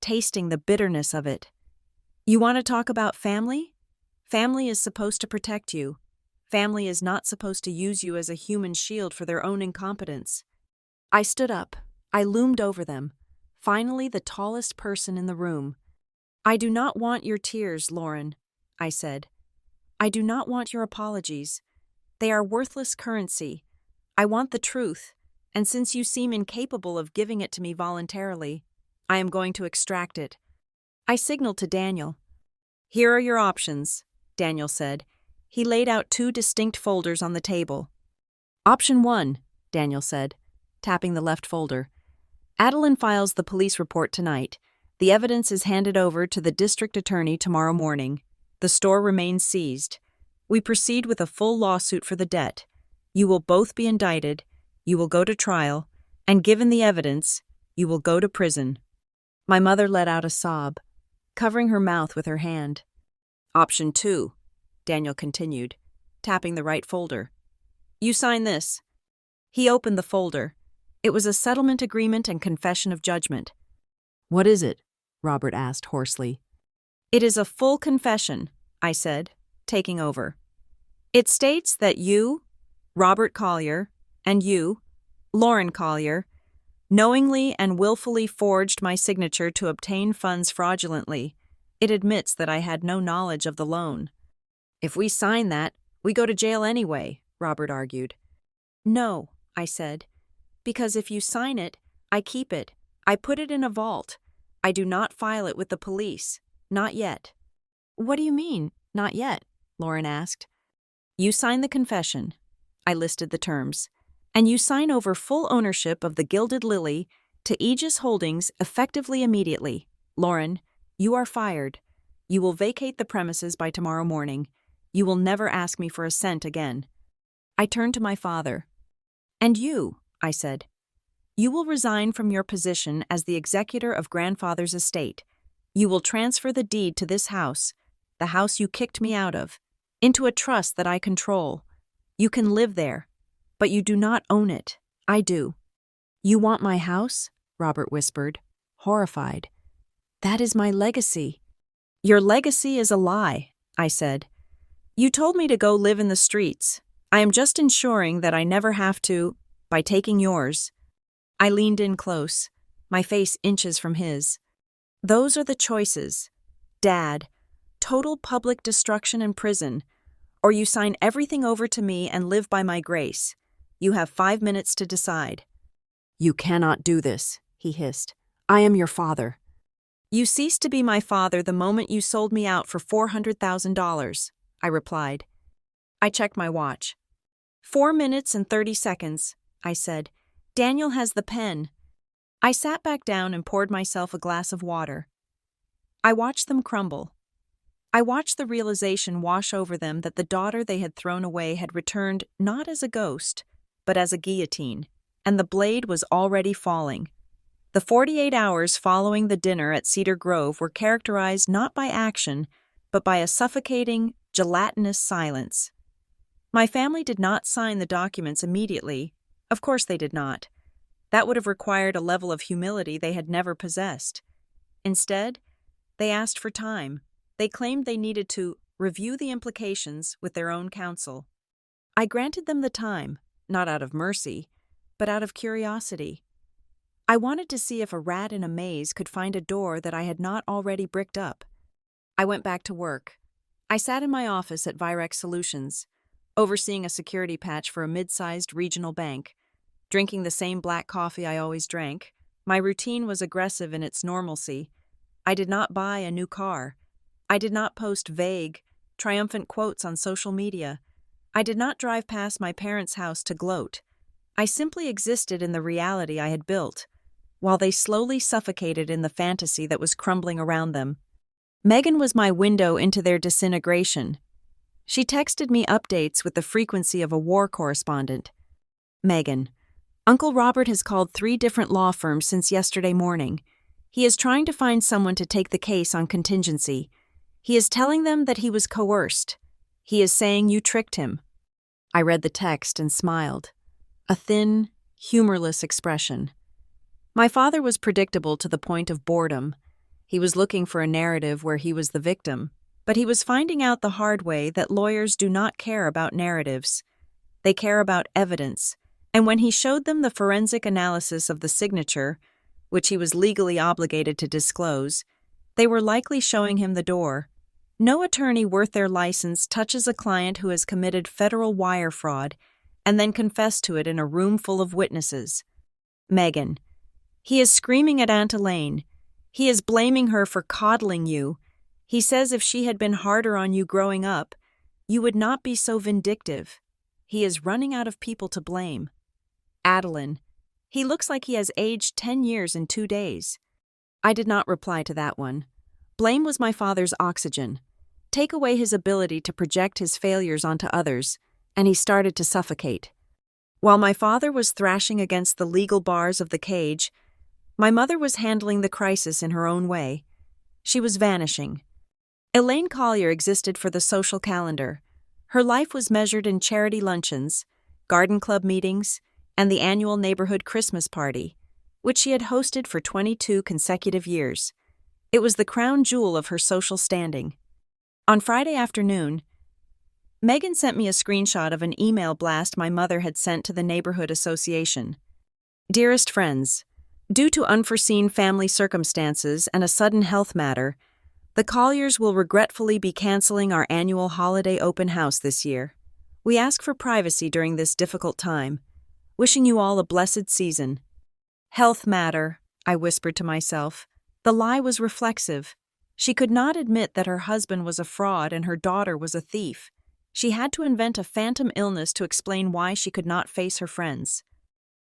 S1: tasting the bitterness of it. You want to talk about family? Family is supposed to protect you. Family is not supposed to use you as a human shield for their own incompetence. I stood up. I loomed over them, finally the tallest person in the room. I do not want your tears, Lauren, I said. I do not want your apologies. They are worthless currency. I want the truth, and since you seem incapable of giving it to me voluntarily, I am going to extract it. I signaled to Daniel. Here are your options, Daniel said. He laid out 2 distinct folders on the table. Option 1, Daniel said, tapping the left folder. Adeline files the police report tonight. The evidence is handed over to the district attorney tomorrow morning. The store remains seized. We proceed with a full lawsuit for the debt. You will both be indicted, you will go to trial, and given the evidence, you will go to prison. My mother let out a sob, covering her mouth with her hand. Option 2, Daniel continued, tapping the right folder. You sign this. He opened the folder. It was a settlement agreement and confession of judgment. What is it? Robert asked hoarsely. It is a full confession, I said, taking over. It states that you, Robert Collier, and you, Lauren Collier, knowingly and willfully forged my signature to obtain funds fraudulently. It admits that I had no knowledge of the loan. If we sign that, we go to jail anyway, Robert argued. No, I said, because if you sign it, I keep it. I put it in a vault. I do not file it with the police. Not yet. What do you mean, not yet? Lauren asked. You sign the confession. I listed the terms. And you sign over full ownership of the Gilded Lily to Aegis Holdings effectively immediately. Lauren, you are fired. You will vacate the premises by tomorrow morning. You will never ask me for a cent again. I turned to my father. "And you," I said. "You will resign from your position as the executor of grandfather's estate. You will transfer the deed to this house, the house you kicked me out of, into a trust that I control. You can live there, but you do not own it. I do." "You want my house?" Robert whispered, horrified. "That is my legacy." "Your legacy is a lie," I said. "You told me to go live in the streets. I am just ensuring that I never have to, by taking yours." I leaned in close, my face inches from his. "Those are the choices. Dad, total public destruction and prison, or you sign everything over to me and live by my grace. You have 5 minutes to decide." "You cannot do this," he hissed. "I am your father." "You ceased to be my father the moment you sold me out for $400,000, I replied. I checked my watch. 4 minutes and 30 seconds, I said. "Daniel has the pen." I sat back down and poured myself a glass of water. I watched them crumble. I watched the realization wash over them that the daughter they had thrown away had returned not as a ghost, but as a guillotine, and the blade was already falling. The 48 hours following the dinner at Cedar Grove were characterized not by action, but by a suffocating, gelatinous silence. My family did not sign the documents immediately. Of course they did not. That would have required a level of humility they had never possessed. Instead, they asked for time. They claimed they needed to review the implications with their own counsel. I granted them the time, not out of mercy, but out of curiosity. I wanted to see if a rat in a maze could find a door that I had not already bricked up. I went back to work. I sat in my office at Virex Solutions, overseeing a security patch for a mid-sized regional bank, drinking the same black coffee I always drank. My routine was aggressive in its normalcy. I did not buy a new car. I did not post vague, triumphant quotes on social media. I did not drive past my parents' house to gloat. I simply existed in the reality I had built, while they slowly suffocated in the fantasy that was crumbling around them. Megan was my window into their disintegration. She texted me updates with the frequency of a war correspondent. "Megan, Uncle Robert has called 3 different law firms since yesterday morning. He is trying to find someone to take the case on contingency. He is telling them that he was coerced. He is saying you tricked him." I read the text and smiled. A thin, humorless expression. My father was predictable to the point of boredom. He was looking for a narrative where he was the victim, but he was finding out the hard way that lawyers do not care about narratives. They care about evidence, and when he showed them the forensic analysis of the signature, which he was legally obligated to disclose, they were likely showing him the door. No attorney worth their license touches a client who has committed federal wire fraud and then confessed to it in a room full of witnesses. Megan, he is screaming at Aunt Elaine. He is blaming her for coddling you. He says if she had been harder on you growing up, you would not be so vindictive. He is running out of people to blame. Adeline, he looks like he has aged 10 years in 2 days. I did not reply to that one. Blame was my father's oxygen. Take away his ability to project his failures onto others, and he started to suffocate. While my father was thrashing against the legal bars of the cage, my mother was handling the crisis in her own way. She was vanishing. Elaine Collier existed for the social calendar. Her life was measured in charity luncheons, garden club meetings, and the annual neighborhood Christmas party, which she had hosted for 22 consecutive years. It was the crown jewel of her social standing. On Friday afternoon, Megan sent me a screenshot of an email blast my mother had sent to the neighborhood association. "Dearest friends, due to unforeseen family circumstances and a sudden health matter, the Colliers will regretfully be canceling our annual holiday open house this year. We ask for privacy during this difficult time. Wishing you all a blessed season." Health matter, I whispered to myself. The lie was reflexive. She could not admit that her husband was a fraud and her daughter was a thief. She had to invent a phantom illness to explain why she could not face her friends.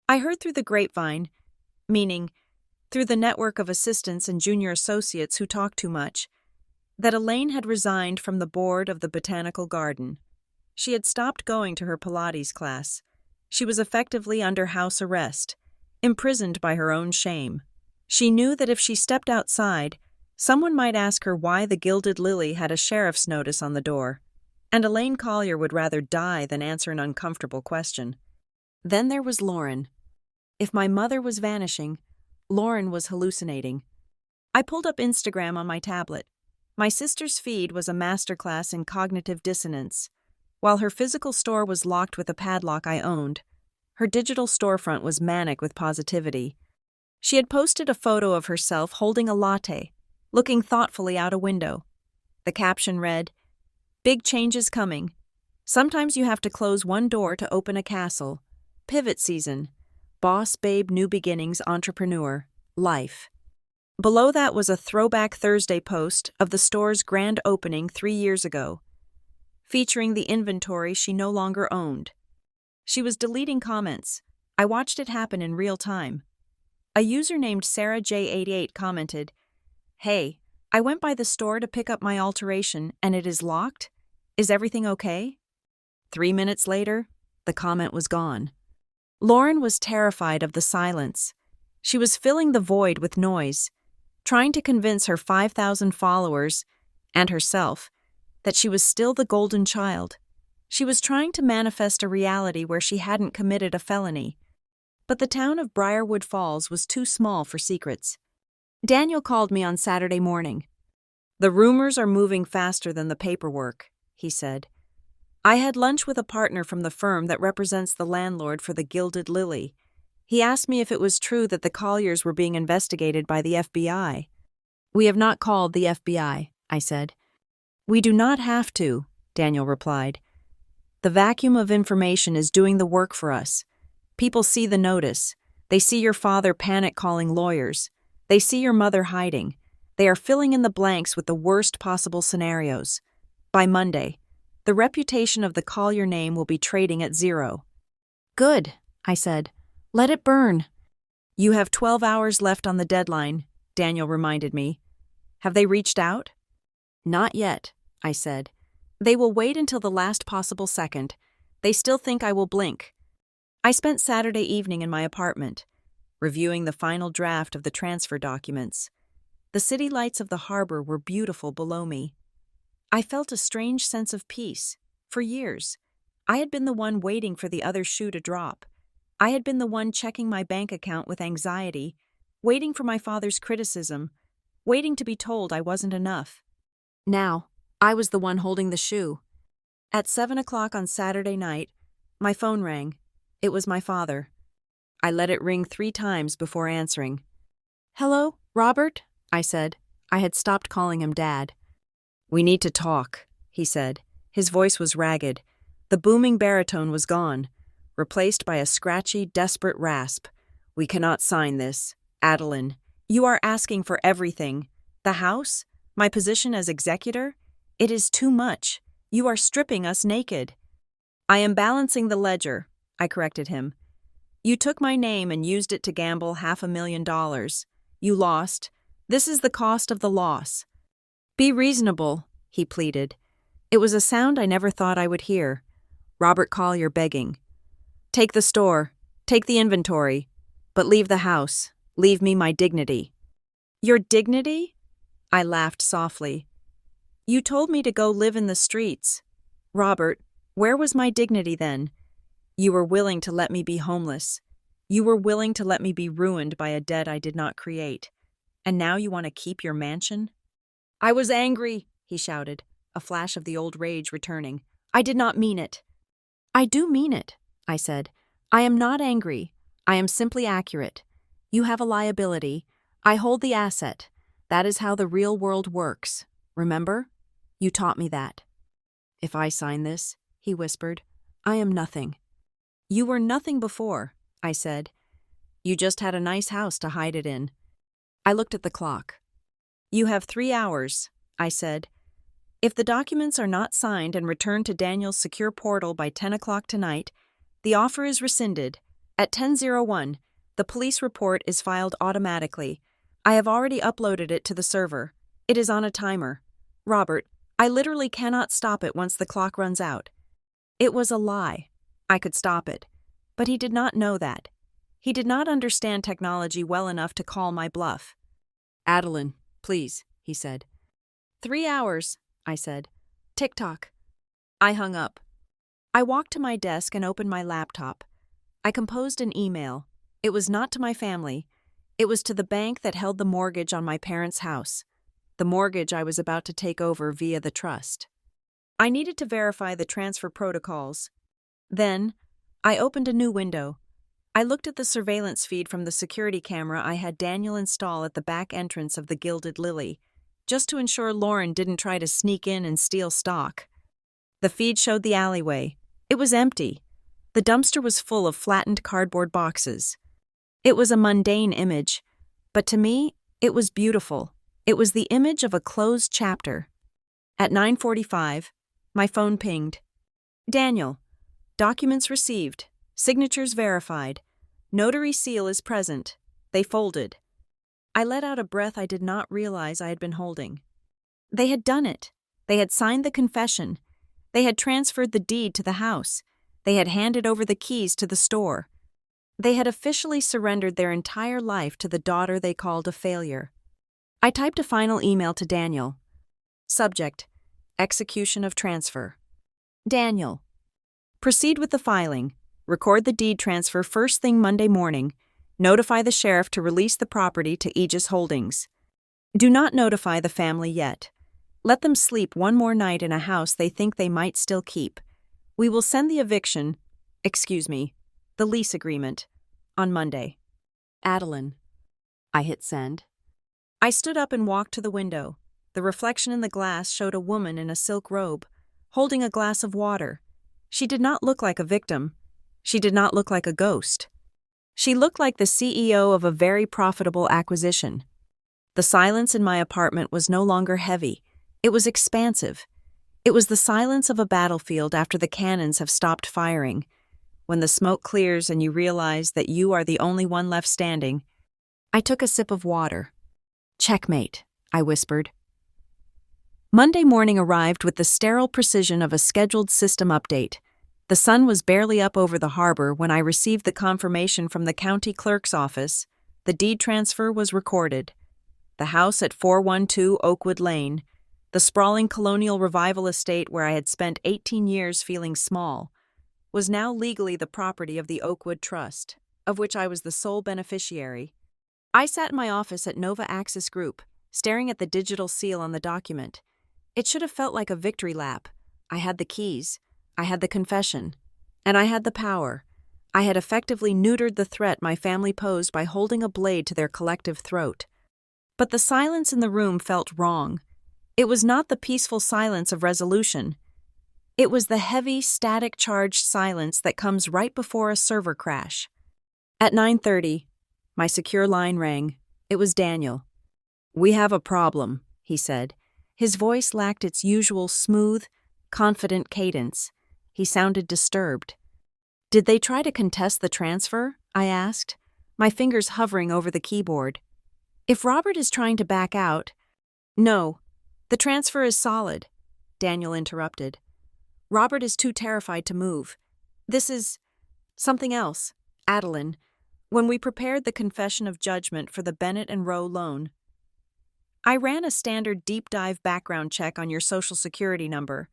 S1: I heard through the grapevine, meaning through the network of assistants and junior associates who talked too much, that Elaine had resigned from the board of the botanical garden. She had stopped going to her Pilates class. She was effectively under house arrest, imprisoned by her own shame. She knew that if she stepped outside, someone might ask her why the Gilded Lily had a sheriff's notice on the door, and Elaine Collier would rather die than answer an uncomfortable question. Then there was Lauren. If my mother was vanishing, Lauren was hallucinating. I pulled up Instagram on my tablet. My sister's feed was a masterclass in cognitive dissonance. While her physical store was locked with a padlock I owned, her digital storefront was manic with positivity. She had posted a photo of herself holding a latte, looking thoughtfully out a window. The caption read, "Big changes coming. Sometimes you have to close one door to open a castle. Pivot season. Boss babe new beginnings entrepreneur. Life." Below that was a Throwback Thursday post of the store's grand opening 3 years ago, featuring the inventory she no longer owned. She was deleting comments. I watched it happen in real time. A user named Sarah J88 commented, "Hey, I went by the store to pick up my alteration and it is locked? Is everything okay?" 3 minutes later, the comment was gone. Lauren was terrified of the silence. She was filling the void with noise, trying to convince her 5,000 followers and herself that she was still the golden child. She was trying to manifest a reality where she hadn't committed a felony. But the town of Briarwood Falls was too small for secrets. Daniel called me on Saturday morning. "The rumors are moving faster than the paperwork," he said. "I had lunch with a partner from the firm that represents the landlord for the Gilded Lily. He asked me if it was true that the Colliers were being investigated by the FBI. "We have not called the FBI," I said. "We do not have to," Daniel replied. "The vacuum of information is doing the work for us. People see the notice. They see your father panic-calling lawyers. They see your mother hiding. They are filling in the blanks with the worst possible scenarios. By Monday, the reputation of the Collier name will be trading at zero." "Good," I said. "Let it burn." "You have 12 hours left on the deadline," Daniel reminded me. "Have they reached out?" "Not yet," I said. "They will wait until the last possible second. They still think I will blink." I spent Saturday evening in my apartment, reviewing the final draft of the transfer documents. The city lights of the harbor were beautiful below me. I felt a strange sense of peace. For years, I had been the one waiting for the other shoe to drop. I had been the one checking my bank account with anxiety, waiting for my father's criticism, waiting to be told I wasn't enough. Now, I was the one holding the shoe. At 7 o'clock on Saturday night, my phone rang. It was my father. I let it ring 3 times before answering. "Hello, Robert?" I said. I had stopped calling him Dad. "We need to talk," he said. His voice was ragged. The booming baritone was gone, replaced by a scratchy, desperate rasp. "We cannot sign this. Adeline, you are asking for everything. The house? My position as executor? It is too much. You are stripping us naked." "I am balancing the ledger," I corrected him. "You took my name and used it to gamble $500,000. You lost. This is the cost of the loss." "Be reasonable," he pleaded. It was a sound I never thought I would hear. Robert Collier begging. "Take the store. Take the inventory. But leave the house. Leave me my dignity." "Your dignity?" I laughed softly. "You told me to go live in the streets. Robert, where was my dignity then? You were willing to let me be homeless. You were willing to let me be ruined by a debt I did not create. And now you want to keep your mansion?" "I was angry," he shouted, a flash of the old rage returning. "I did not mean it." "I do mean it," I said. "I am not angry. I am simply accurate. You have a liability. I hold the asset. That is how the real world works. Remember? You taught me that." "If I sign this," he whispered, "I am nothing." "You were nothing before," I said. "You just had a nice house to hide it in." I looked at the clock. "You have 3 hours," I said. "If the documents are not signed and returned to Daniel's secure portal by 10 o'clock tonight, the offer is rescinded. At 10:01, the police report is filed automatically. I have already uploaded it to the server. It is on a timer. Robert, I literally cannot stop it once the clock runs out." It was a lie. I could stop it. But he did not know that. He did not understand technology well enough to call my bluff. "Adeline, please," he said. "3 hours," I said. "Tick-tock." I hung up. I walked to my desk and opened my laptop. I composed an email. It was not to my family. It was to the bank that held the mortgage on my parents' house, the mortgage I was about to take over via the trust. I needed to verify the transfer protocols. Then, I opened a new window. I looked at the surveillance feed from the security camera I had Daniel install at the back entrance of the Gilded Lily, just to ensure Lauren didn't try to sneak in and steal stock. The feed showed the alleyway. It was empty. The dumpster was full of flattened cardboard boxes. It was a mundane image, but to me, it was beautiful. It was the image of a closed chapter. At 9:45, my phone pinged. "Daniel, documents received, signatures verified, notary seal is present." They folded. I let out a breath I did not realize I had been holding. They had done it. They had signed the confession. They had transferred the deed to the house. They had handed over the keys to the store. They had officially surrendered their entire life to the daughter they called a failure. I typed a final email to Daniel. Subject: Execution of transfer. Daniel: Proceed with the filing. Record the deed transfer first thing Monday morning. Notify the sheriff to release the property to Aegis Holdings. Do not notify the family yet. Let them sleep one more night in a house they think they might still keep. We will send the the lease agreement, on Monday. Adeline. I hit send. I stood up and walked to the window. The reflection in the glass showed a woman in a silk robe, holding a glass of water. She did not look like a victim. She did not look like a ghost. She looked like the CEO of a very profitable acquisition. The silence in my apartment was no longer heavy. It was expansive. It was the silence of a battlefield after the cannons have stopped firing. When the smoke clears and you realize that you are the only one left standing. I took a sip of water. "Checkmate," I whispered. Monday morning arrived with the sterile precision of a scheduled system update. The sun was barely up over the harbor when I received the confirmation from the county clerk's office. The deed transfer was recorded. The house at 412 Oakwood Lane, the sprawling colonial revival estate where I had spent 18 years feeling small, was now legally the property of the Oakwood Trust, of which I was the sole beneficiary. I sat in my office at Nova Axis Group, staring at the digital seal on the document. It should have felt like a victory lap. I had the keys. I had the confession. And I had the power. I had effectively neutered the threat my family posed by holding a blade to their collective throat. But the silence in the room felt wrong. It was not the peaceful silence of resolution. It was the heavy, static-charged silence that comes right before a server crash. At 9:30, my secure line rang. It was Daniel. "We have a problem," he said. His voice lacked its usual smooth, confident cadence. He sounded disturbed. "Did they try to contest the transfer?" I asked, my fingers hovering over the keyboard. "If Robert is trying to back out—" "No, the transfer is solid," Daniel interrupted. "Robert is too terrified to move. This is something else, Adeline. When we prepared the confession of judgment for the Bennett and Rowe loan, I ran a standard deep dive background check on your social security number.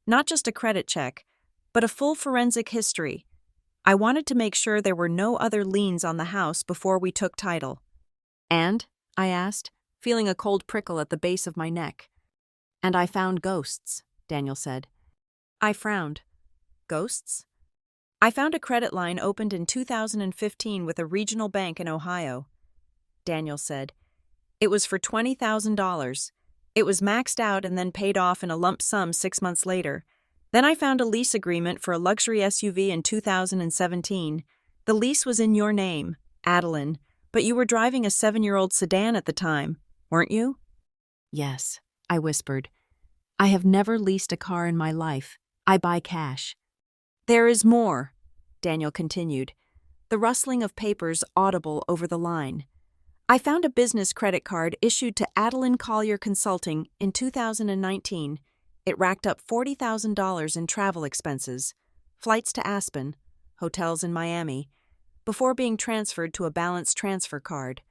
S1: Not just a credit check, but a full forensic history. I wanted to make sure there were no other liens on the house before we took title." "And?" I asked, feeling a cold prickle at the base of my neck. "And I found ghosts," Daniel said. I frowned. "Ghosts?" "I found a credit line opened in 2015 with a regional bank in Ohio," Daniel said. "It was for $20,000. It was maxed out and then paid off in a lump sum 6 months later. Then I found a lease agreement for a luxury SUV in 2017. The lease was in your name, Adeline, but you were driving a 7-year-old sedan at the time, weren't you?" "Yes," I whispered. "I have never leased a car in my life. I buy cash." "There is more," Daniel continued, the rustling of papers audible over the line. "I found a business credit card issued to Adeline Collier Consulting in 2019. It racked up $40,000 in travel expenses, flights to Aspen, hotels in Miami, before being transferred to a balance transfer card.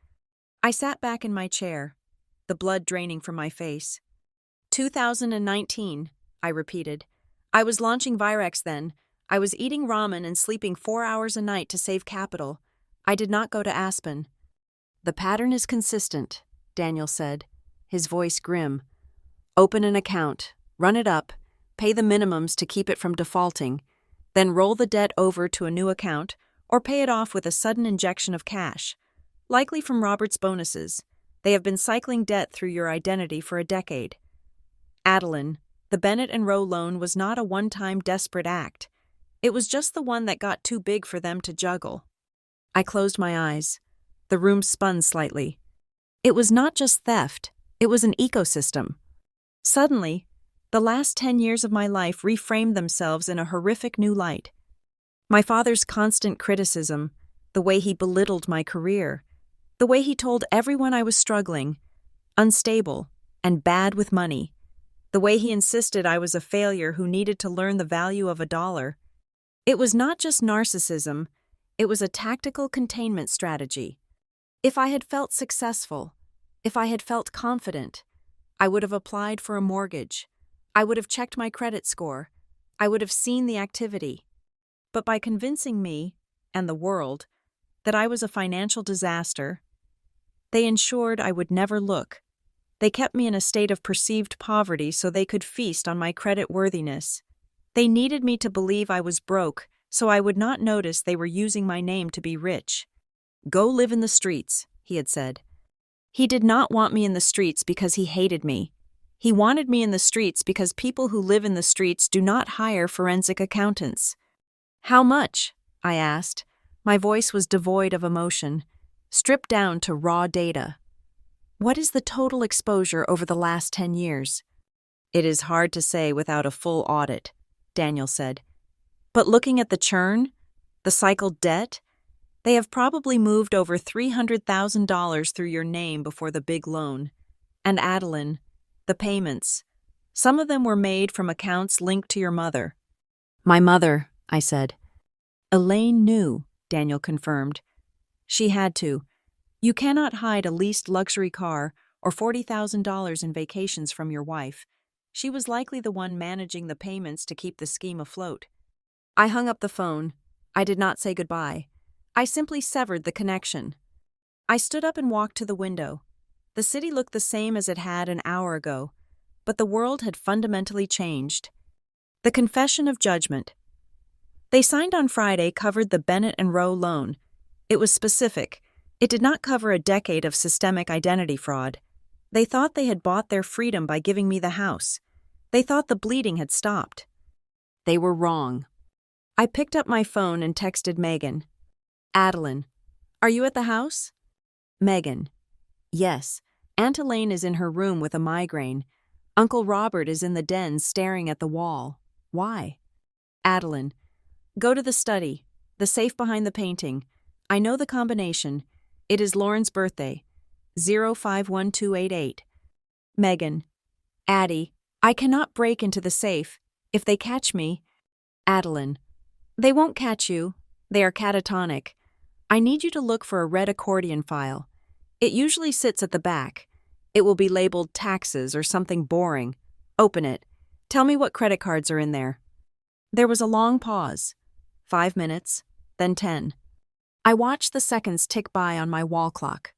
S1: I sat back in my chair, the blood draining from my face. 2019, I repeated. I was launching Virex then. I was eating ramen and sleeping 4 hours a night to save capital. I did not go to Aspen. The pattern is consistent, Daniel said, his voice grim. Open an account, run it up, pay the minimums to keep it from defaulting, then roll the debt over to a new account or pay it off with a sudden injection of cash, likely from Robert's bonuses. They have been cycling debt through your identity for a decade. Adeline, the Bennett and Rowe loan was not a one-time desperate act. It was just the one that got too big for them to juggle. I closed my eyes. The room spun slightly. It was not just theft, it was an ecosystem. Suddenly, the last 10 years of my life reframed themselves in a horrific new light. My father's constant criticism, the way he belittled my career, the way he told everyone I was struggling, unstable, and bad with money, the way he insisted I was a failure who needed to learn the value of $1. It was not just narcissism, it was a tactical containment strategy. If I had felt successful, if I had felt confident, I would have applied for a mortgage. I would have checked my credit score. I would have seen the activity. But by convincing me, and the world, that I was a financial disaster, they ensured I would never look. They kept me in a state of perceived poverty so they could feast on my credit worthiness. They needed me to believe I was broke so I would not notice they were using my name to be rich. Go live in the streets, he had said. He did not want me in the streets because he hated me. He wanted me in the streets because people who live in the streets do not hire forensic accountants. How much? I asked. My voice was devoid of emotion, stripped down to raw data. What is the total exposure over the last 10 years? It is hard to say without a full audit, Daniel said. But looking at the churn, the cycled debt, they have probably moved over $300,000 through your name before the big loan. And Adeline, the payments. Some of them were made from accounts linked to your mother. My mother, I said. Elaine knew, Daniel confirmed. She had to. You cannot hide a leased luxury car or $40,000 in vacations from your wife. She was likely the one managing the payments to keep the scheme afloat. I hung up the phone. I did not say goodbye. I simply severed the connection. I stood up and walked to the window. The city looked the same as it had an hour ago, but the world had fundamentally changed. The confession of judgment. They signed on Friday covered the Bennett and Rowe loan. It was specific. It did not cover a decade of systemic identity fraud. They thought they had bought their freedom by giving me the house. They thought the bleeding had stopped. They were wrong. I picked up my phone and texted Megan. Adeline, are you at the house? Megan, yes. Aunt Elaine is in her room with a migraine. Uncle Robert is in the den staring at the wall. Why? Adeline, go to the study, the safe behind the painting. I know the combination. It is Lauren's birthday, 051288. Megan, Addie, I cannot break into the safe. If they catch me. Adeline, they won't catch you. They are catatonic. I need you to look for a red accordion file. It usually sits at the back. It will be labeled taxes or something boring. Open it. Tell me what credit cards are in there. There was a long pause. 5 minutes, then 10. I watched the seconds tick by on my wall clock.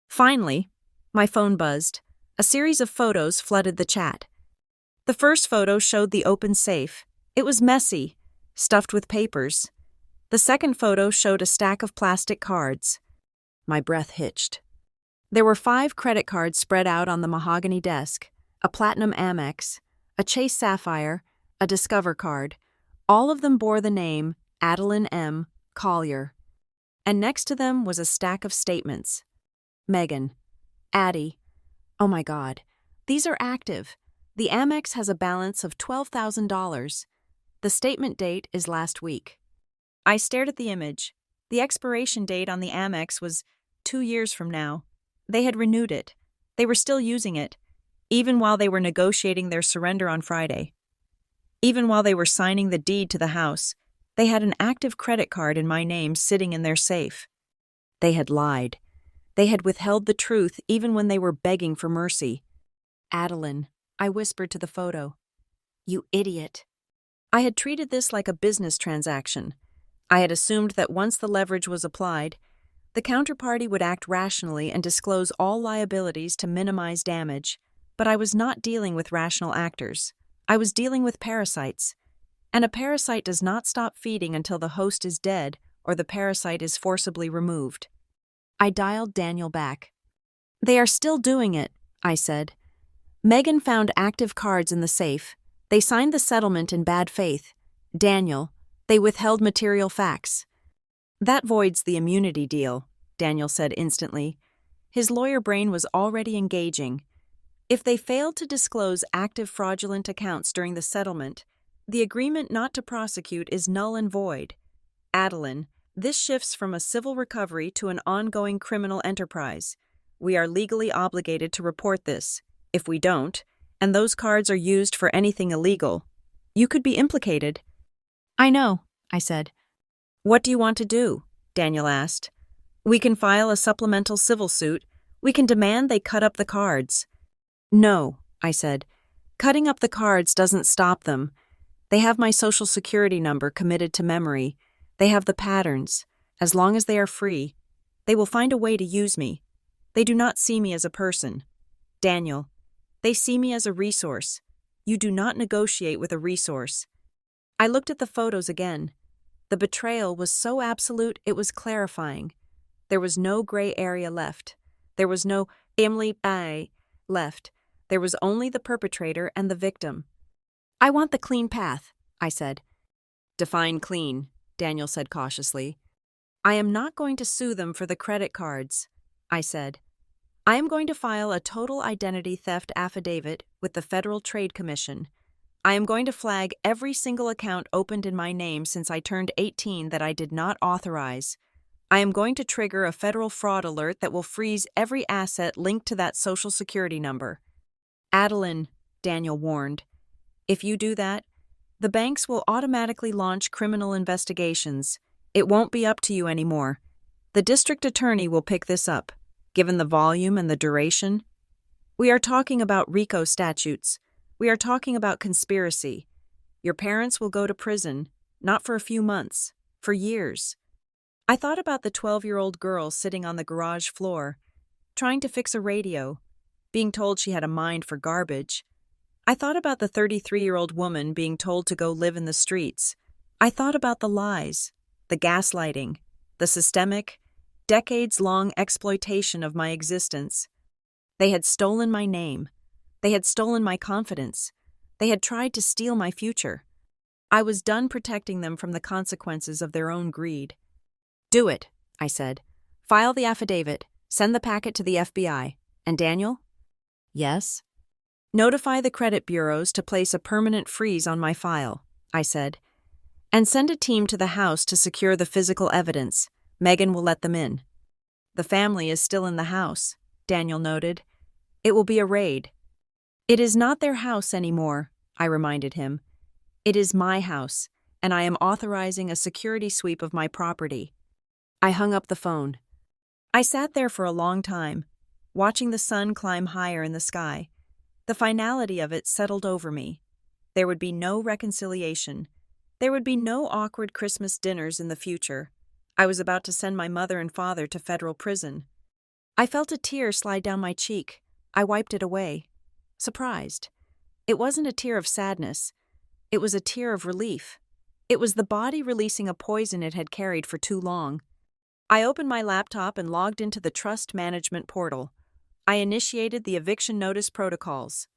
S1: Finally, my phone buzzed. A series of photos flooded the chat. The first photo showed the open safe. It was messy, stuffed with papers. The second photo showed a stack of plastic cards. My breath hitched. There were 5 credit cards spread out on the mahogany desk, a Platinum Amex, a Chase Sapphire, a Discover card. All of them bore the name Adeline M. Collier. And next to them was a stack of statements. Megan, Addie, oh my God, these are active. The Amex has a balance of $12,000. The statement date is last week. I stared at the image. The expiration date on the Amex was 2 years from now. They had renewed it. They were still using it, even while they were negotiating their surrender on Friday. Even while they were signing the deed to the house, They had an active credit card in my name sitting in their safe. They had lied. They had withheld the truth even when they were begging for mercy. "Adeline," I whispered to the photo. "You idiot." I had treated this like a business transaction. I had assumed that once the leverage was applied, the counterparty would act rationally and disclose all liabilities to minimize damage. But I was not dealing with rational actors. I was dealing with parasites. And a parasite does not stop feeding until the host is dead or the parasite is forcibly removed. I dialed Daniel back. "They are still doing it," I said. "Megan found active cards in the safe. They signed the settlement in bad faith. Daniel, they withheld material facts." "That voids the immunity deal," Daniel said instantly. His lawyer brain was already engaging. "If they failed to disclose active fraudulent accounts during the settlement, the agreement not to prosecute is null and void. Adeline, this shifts from a civil recovery to an ongoing criminal enterprise. We are legally obligated to report this. If we don't, and those cards are used for anything illegal, you could be implicated." "I know," I said. "What do you want to do?" Daniel asked. "We can file a supplemental civil suit. We can demand they cut up the cards." "No," I said. "Cutting up the cards doesn't stop them. They have my social security number committed to memory. They have the patterns. As long as they are free, they will find a way to use me. They do not see me as a person. Daniel, they see me as a resource. You do not negotiate with a resource." I looked at the photos again. The betrayal was so absolute it was clarifying. There was no gray area left. There was no family left. There was only the perpetrator and the victim. "I want the clean path," I said. "Define clean," Daniel said cautiously. "I am not going to sue them for the credit cards," I said. "I am going to file a total identity theft affidavit with the Federal Trade Commission. I am going to flag every single account opened in my name since I turned 18 that I did not authorize. I am going to trigger a federal fraud alert that will freeze every asset linked to that social security number." "Adeline," Daniel warned, "if you do that, the banks will automatically launch criminal investigations. It won't be up to you anymore. The district attorney will pick this up, given the volume and the duration. We are talking about RICO statutes. We are talking about conspiracy. Your parents will go to prison, not for a few months, for years." I thought about the 12-year-old girl sitting on the garage floor, trying to fix a radio, being told she had a mind for garbage. I thought about the 33-year-old woman being told to go live in the streets. I thought about the lies, the gaslighting, the systemic, decades-long exploitation of my existence. They had stolen my name. They had stolen my confidence. They had tried to steal my future. I was done protecting them from the consequences of their own greed. "Do it," I said. "File the affidavit. Send the packet to the FBI. And Daniel?" "Yes?" "Notify the credit bureaus to place a permanent freeze on my file," I said. "And send a team to the house to secure the physical evidence. Megan will let them in." "The family is still in the house," Daniel noted. "It will be a raid." "It is not their house anymore," I reminded him. "It is my house, and I am authorizing a security sweep of my property." I hung up the phone. I sat there for a long time, watching the sun climb higher in the sky. The finality of it settled over me. There would be no reconciliation. There would be no awkward Christmas dinners in the future. I was about to send my mother and father to federal prison. I felt a tear slide down my cheek. I wiped it away. Surprised. It wasn't a tear of sadness. It was a tear of relief. It was the body releasing a poison it had carried for too long. I opened my laptop and logged into the trust management portal. I initiated the eviction notice protocols.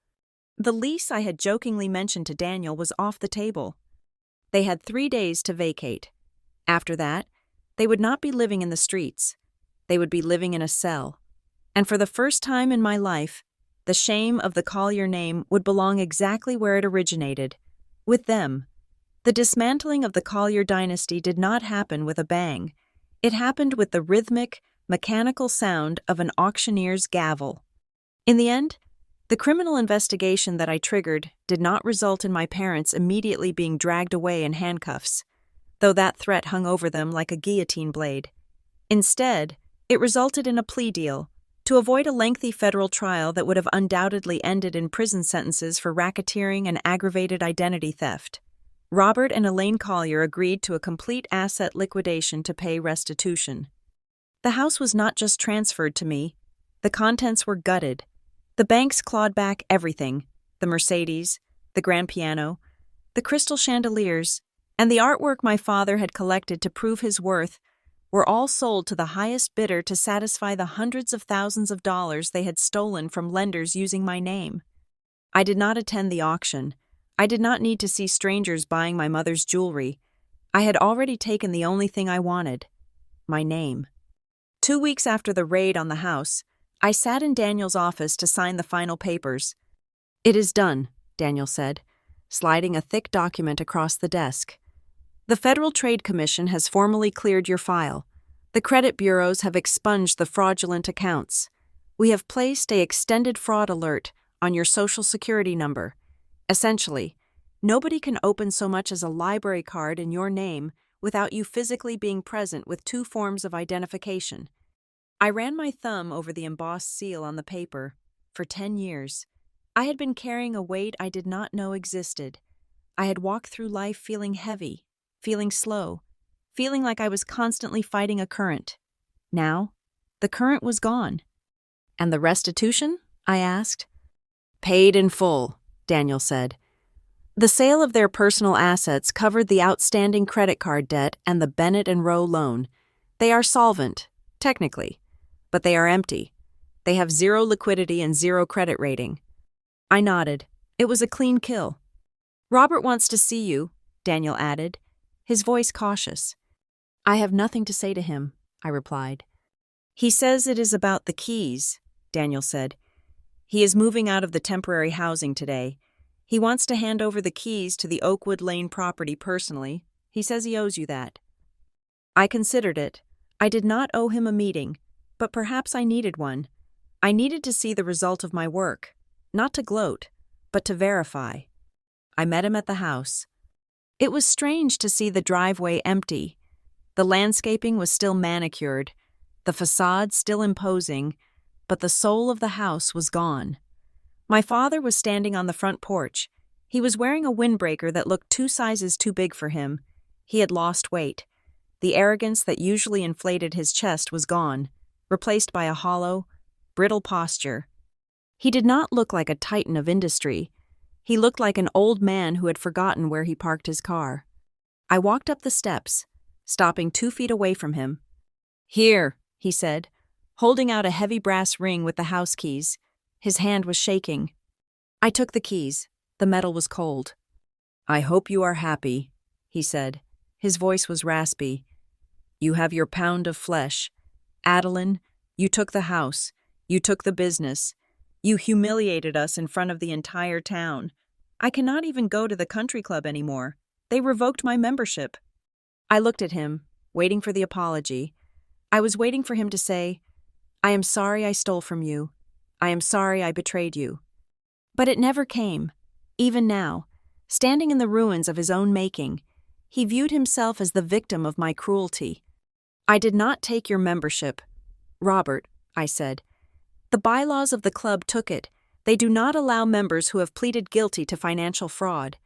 S1: The lease I had jokingly mentioned to Daniel was off the table. They had 3 days to vacate. After that, they would not be living in the streets. They would be living in a cell. And for the first time in my life, the shame of the Collier name would belong exactly where it originated, with them. The dismantling of the Collier dynasty did not happen with a bang. It happened with the rhythmic, mechanical sound of an auctioneer's gavel. In the end, the criminal investigation that I triggered did not result in my parents immediately being dragged away in handcuffs. though that threat hung over them like a guillotine blade. Instead, it resulted in a plea deal to avoid a lengthy federal trial that would have undoubtedly ended in prison sentences for racketeering and aggravated identity theft. Robert and Elaine Collier agreed to a complete asset liquidation to pay restitution. The house was not just transferred to me. The contents were gutted. The banks clawed back everything: the Mercedes, the grand piano, the crystal chandeliers, and the artwork my father had collected to prove his worth were all sold to the highest bidder to satisfy the hundreds of thousands of dollars they had stolen from lenders using my name. I did not attend the auction. I did not need to see strangers buying my mother's jewelry. I had already taken the only thing I wanted: my name. 2 weeks after the raid on the house, I sat in Daniel's office to sign the final papers. "It is done," Daniel said, sliding a thick document across the desk. "The Federal Trade Commission has formally cleared your file. The credit bureaus have expunged the fraudulent accounts. We have placed an extended fraud alert on your Social Security number. Essentially, nobody can open so much as a library card in your name without you physically being present with 2 forms of identification." I ran my thumb over the embossed seal on the paper. For 10 years, I had been carrying a weight I did not know existed. I had walked through life feeling heavy, feeling slow, feeling like I was constantly fighting a current. Now, the current was gone. "And the restitution?" I asked. "Paid in full," Daniel said. The sale of their personal assets covered the outstanding credit card debt and the Bennett and Rowe loan. They are solvent, technically, but they are empty. They have 0 liquidity and 0 credit rating. I nodded. It was a clean kill. "Robert wants to see you," Daniel added, his voice cautious. "I have nothing to say to him," I replied. "He says it is about the keys," Daniel said. "He is moving out of the temporary housing today. He wants to hand over the keys to the Oakwood Lane property personally. He says he owes you that." I considered it. I did not owe him a meeting, but perhaps I needed one. I needed to see the result of my work, not to gloat, but to verify. I met him at the house. It was strange to see the driveway empty. The landscaping was still manicured, the facade still imposing, but the soul of the house was gone. My father was standing on the front porch. He was wearing a windbreaker that looked 2 sizes too big for him. He had lost weight. The arrogance that usually inflated his chest was gone, replaced by a hollow, brittle posture. He did not look like a titan of industry. He looked like an old man who had forgotten where he parked his car. I walked up the steps, stopping 2 feet away from him. "Here," he said, holding out a heavy brass ring with the house keys. His hand was shaking. I took the keys. The metal was cold. "I hope you are happy," he said. His voice was raspy. "You have your pound of flesh. Adeline, you took the house. You took the business. You humiliated us in front of the entire town. I cannot even go to the country club anymore. They revoked my membership." I looked at him, waiting for the apology. I was waiting for him to say, "I am sorry I stole from you. I am sorry I betrayed you." But it never came. Even now, standing in the ruins of his own making, he viewed himself as the victim of my cruelty. "I did not take your membership, Robert," I said. "The bylaws of the club took it. They do not allow members who have pleaded guilty to financial fraud."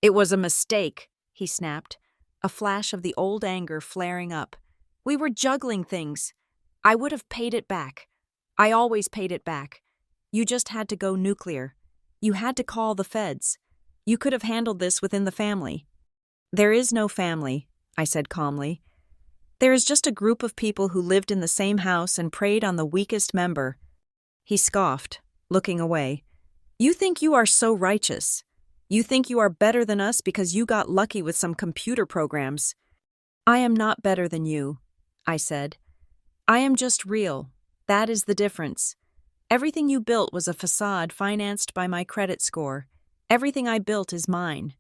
S1: "It was a mistake," he snapped, a flash of the old anger flaring up. "We were juggling things. I would have paid it back. I always paid it back. You just had to go nuclear. You had to call the feds. You could have handled this within the family." "There is no family," I said calmly. "There is just a group of people who lived in the same house and preyed on the weakest member." He scoffed, looking away. "You think you are so righteous. You think you are better than us because you got lucky with some computer programs." "I am not better than you," I said. "I am just real. That is the difference. Everything you built was a facade financed by my credit score. Everything I built is mine."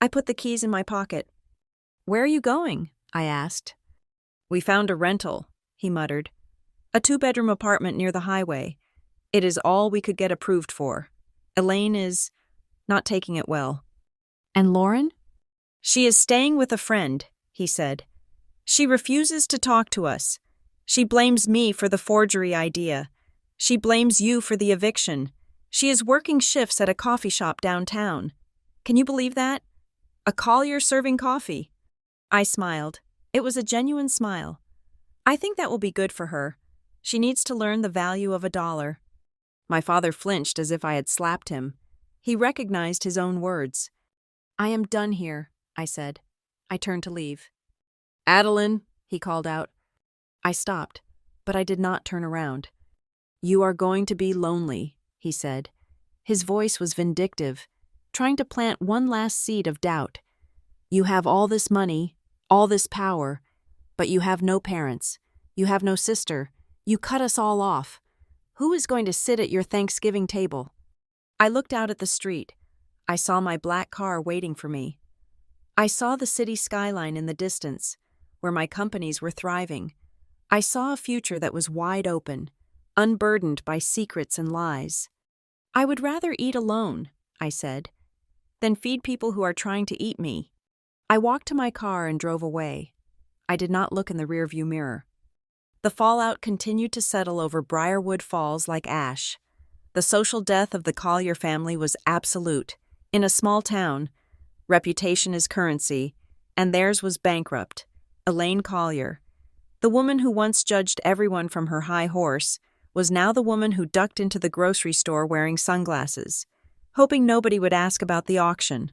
S1: I put the keys in my pocket. "Where are you going?" I asked. "We found a rental," he muttered. "A 2-bedroom apartment near the highway. It is all we could get approved for. Elaine is not taking it well." "And Lauren?" "She is staying with a friend," he said. "She refuses to talk to us. She blames me for the forgery idea. She blames you for the eviction. She is working shifts at a coffee shop downtown. Can you believe that? A collier serving coffee." I smiled. It was a genuine smile. "I think that will be good for her. She needs to learn the value of $1. My father flinched as if I had slapped him. He recognized his own words. "I am done here," I said. I turned to leave. "Adeline," he called out. I stopped, but I did not turn around. "You are going to be lonely," he said. His voice was vindictive, trying to plant one last seed of doubt. "You have all this money, all this power, but you have no parents. You have no sister. You cut us all off. Who is going to sit at your Thanksgiving table?" I looked out at the street. I saw my black car waiting for me. I saw the city skyline in the distance, where my companies were thriving. I saw a future that was wide open, unburdened by secrets and lies. "I would rather eat alone," I said, "than feed people who are trying to eat me." I walked to my car and drove away. I did not look in the rearview mirror. The fallout continued to settle over Briarwood Falls like ash. The social death of the Collier family was absolute. In a small town, reputation is currency, and theirs was bankrupt. Elaine Collier, the woman who once judged everyone from her high horse, was now the woman who ducked into the grocery store wearing sunglasses, hoping nobody would ask about the auction.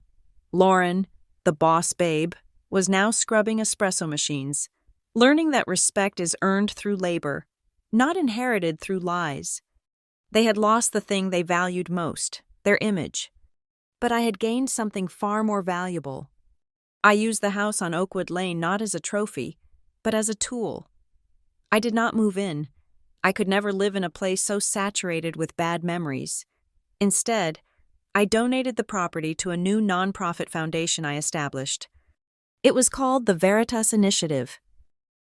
S1: Lauren, the boss babe, was now scrubbing espresso machines, learning that respect is earned through labor, not inherited through lies. They had lost the thing they valued most, their image. But I had gained something far more valuable. I used the house on Oakwood Lane not as a trophy, but as a tool. I did not move in. I could never live in a place so saturated with bad memories. Instead, I donated the property to a new nonprofit foundation I established. It was called the Veritas Initiative.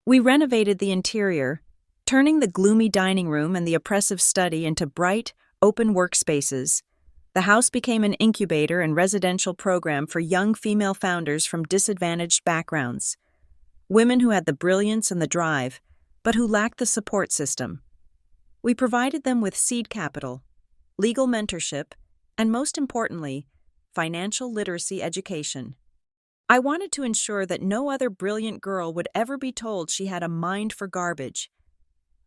S1: We renovated the interior, turning the gloomy dining room and the oppressive study into bright, open workspaces. The house became an incubator and residential program for young female founders from disadvantaged backgrounds. Women who had the brilliance and the drive, but who lacked the support system. We provided them with seed capital, legal mentorship, and most importantly, financial literacy education. I wanted to ensure that no other brilliant girl would ever be told she had a mind for garbage.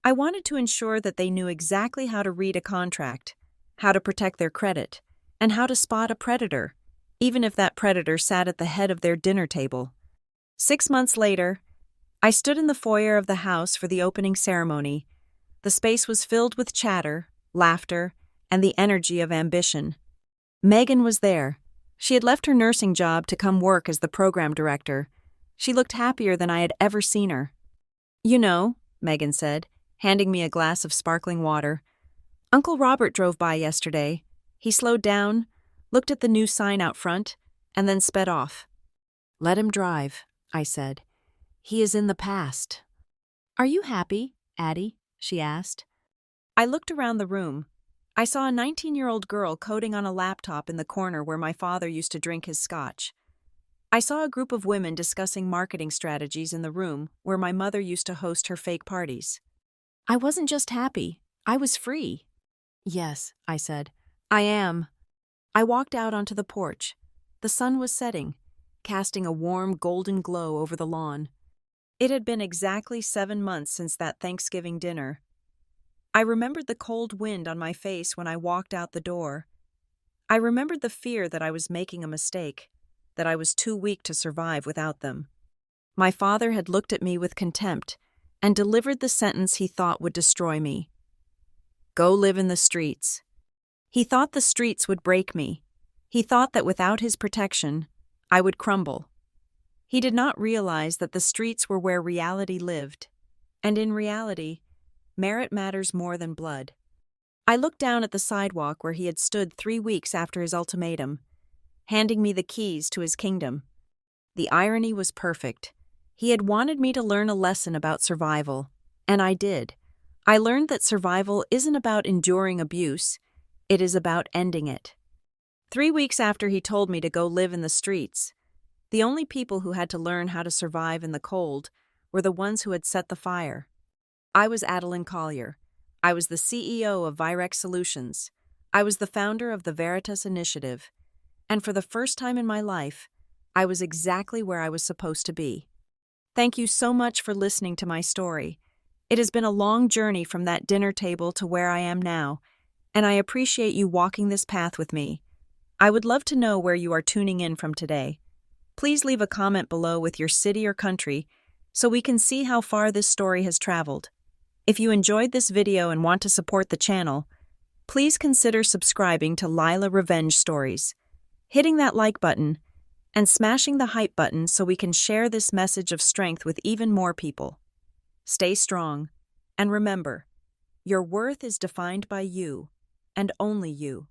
S1: I wanted to ensure that they knew exactly how to read a contract, how to protect their credit, and how to spot a predator, even if that predator sat at the head of their dinner table. 6 months later, I stood in the foyer of the house for the opening ceremony. The space was filled with chatter, laughter, and the energy of ambition. Megan was there. She had left her nursing job to come work as the program director. She looked happier than I had ever seen her. "You know," Megan said, handing me a glass of sparkling water, "Uncle Robert drove by yesterday. He slowed down, looked at the new sign out front, and then sped off." "Let him drive," I said. "He is in the past." "Are you happy, Addie?" she asked. I looked around the room. I saw a 19-year-old girl coding on a laptop in the corner where my father used to drink his scotch. I saw a group of women discussing marketing strategies in the room where my mother used to host her fake parties. I wasn't just happy, I was free. "Yes," I said, "I am." I walked out onto the porch. The sun was setting, casting a warm golden glow over the lawn. It had been exactly 7 months since that Thanksgiving dinner. I remembered the cold wind on my face when I walked out the door. I remembered the fear that I was making a mistake, that I was too weak to survive without them. My father had looked at me with contempt and delivered the sentence he thought would destroy me. "Go live in the streets." He thought the streets would break me. He thought that without his protection, I would crumble. He did not realize that the streets were where reality lived, and in reality, merit matters more than blood. I looked down at the sidewalk where he had stood 3 weeks after his ultimatum, handing me the keys to his kingdom. The irony was perfect. He had wanted me to learn a lesson about survival, and I did. I learned that survival isn't about enduring abuse, it is about ending it. 3 weeks after he told me to go live in the streets, The only people who had to learn how to survive in the cold were the ones who had set the fire. I was Adeline Collier. I was the CEO of Virex Solutions. I was the founder of the Veritas Initiative. And for the first time in my life, I was exactly where I was supposed to be. Thank you so much for listening to my story. It has been a long journey from that dinner table to where I am now, and I appreciate you walking this path with me. I would love to know where you are tuning in from today. Please leave a comment below with your city or country so we can see how far this story has traveled. If you enjoyed this video and want to support the channel, please consider subscribing to Lila Revenge Stories, hitting that like button, and smashing the hype button so we can share this message of strength with even more people. Stay strong, and remember, your worth is defined by you, and only you.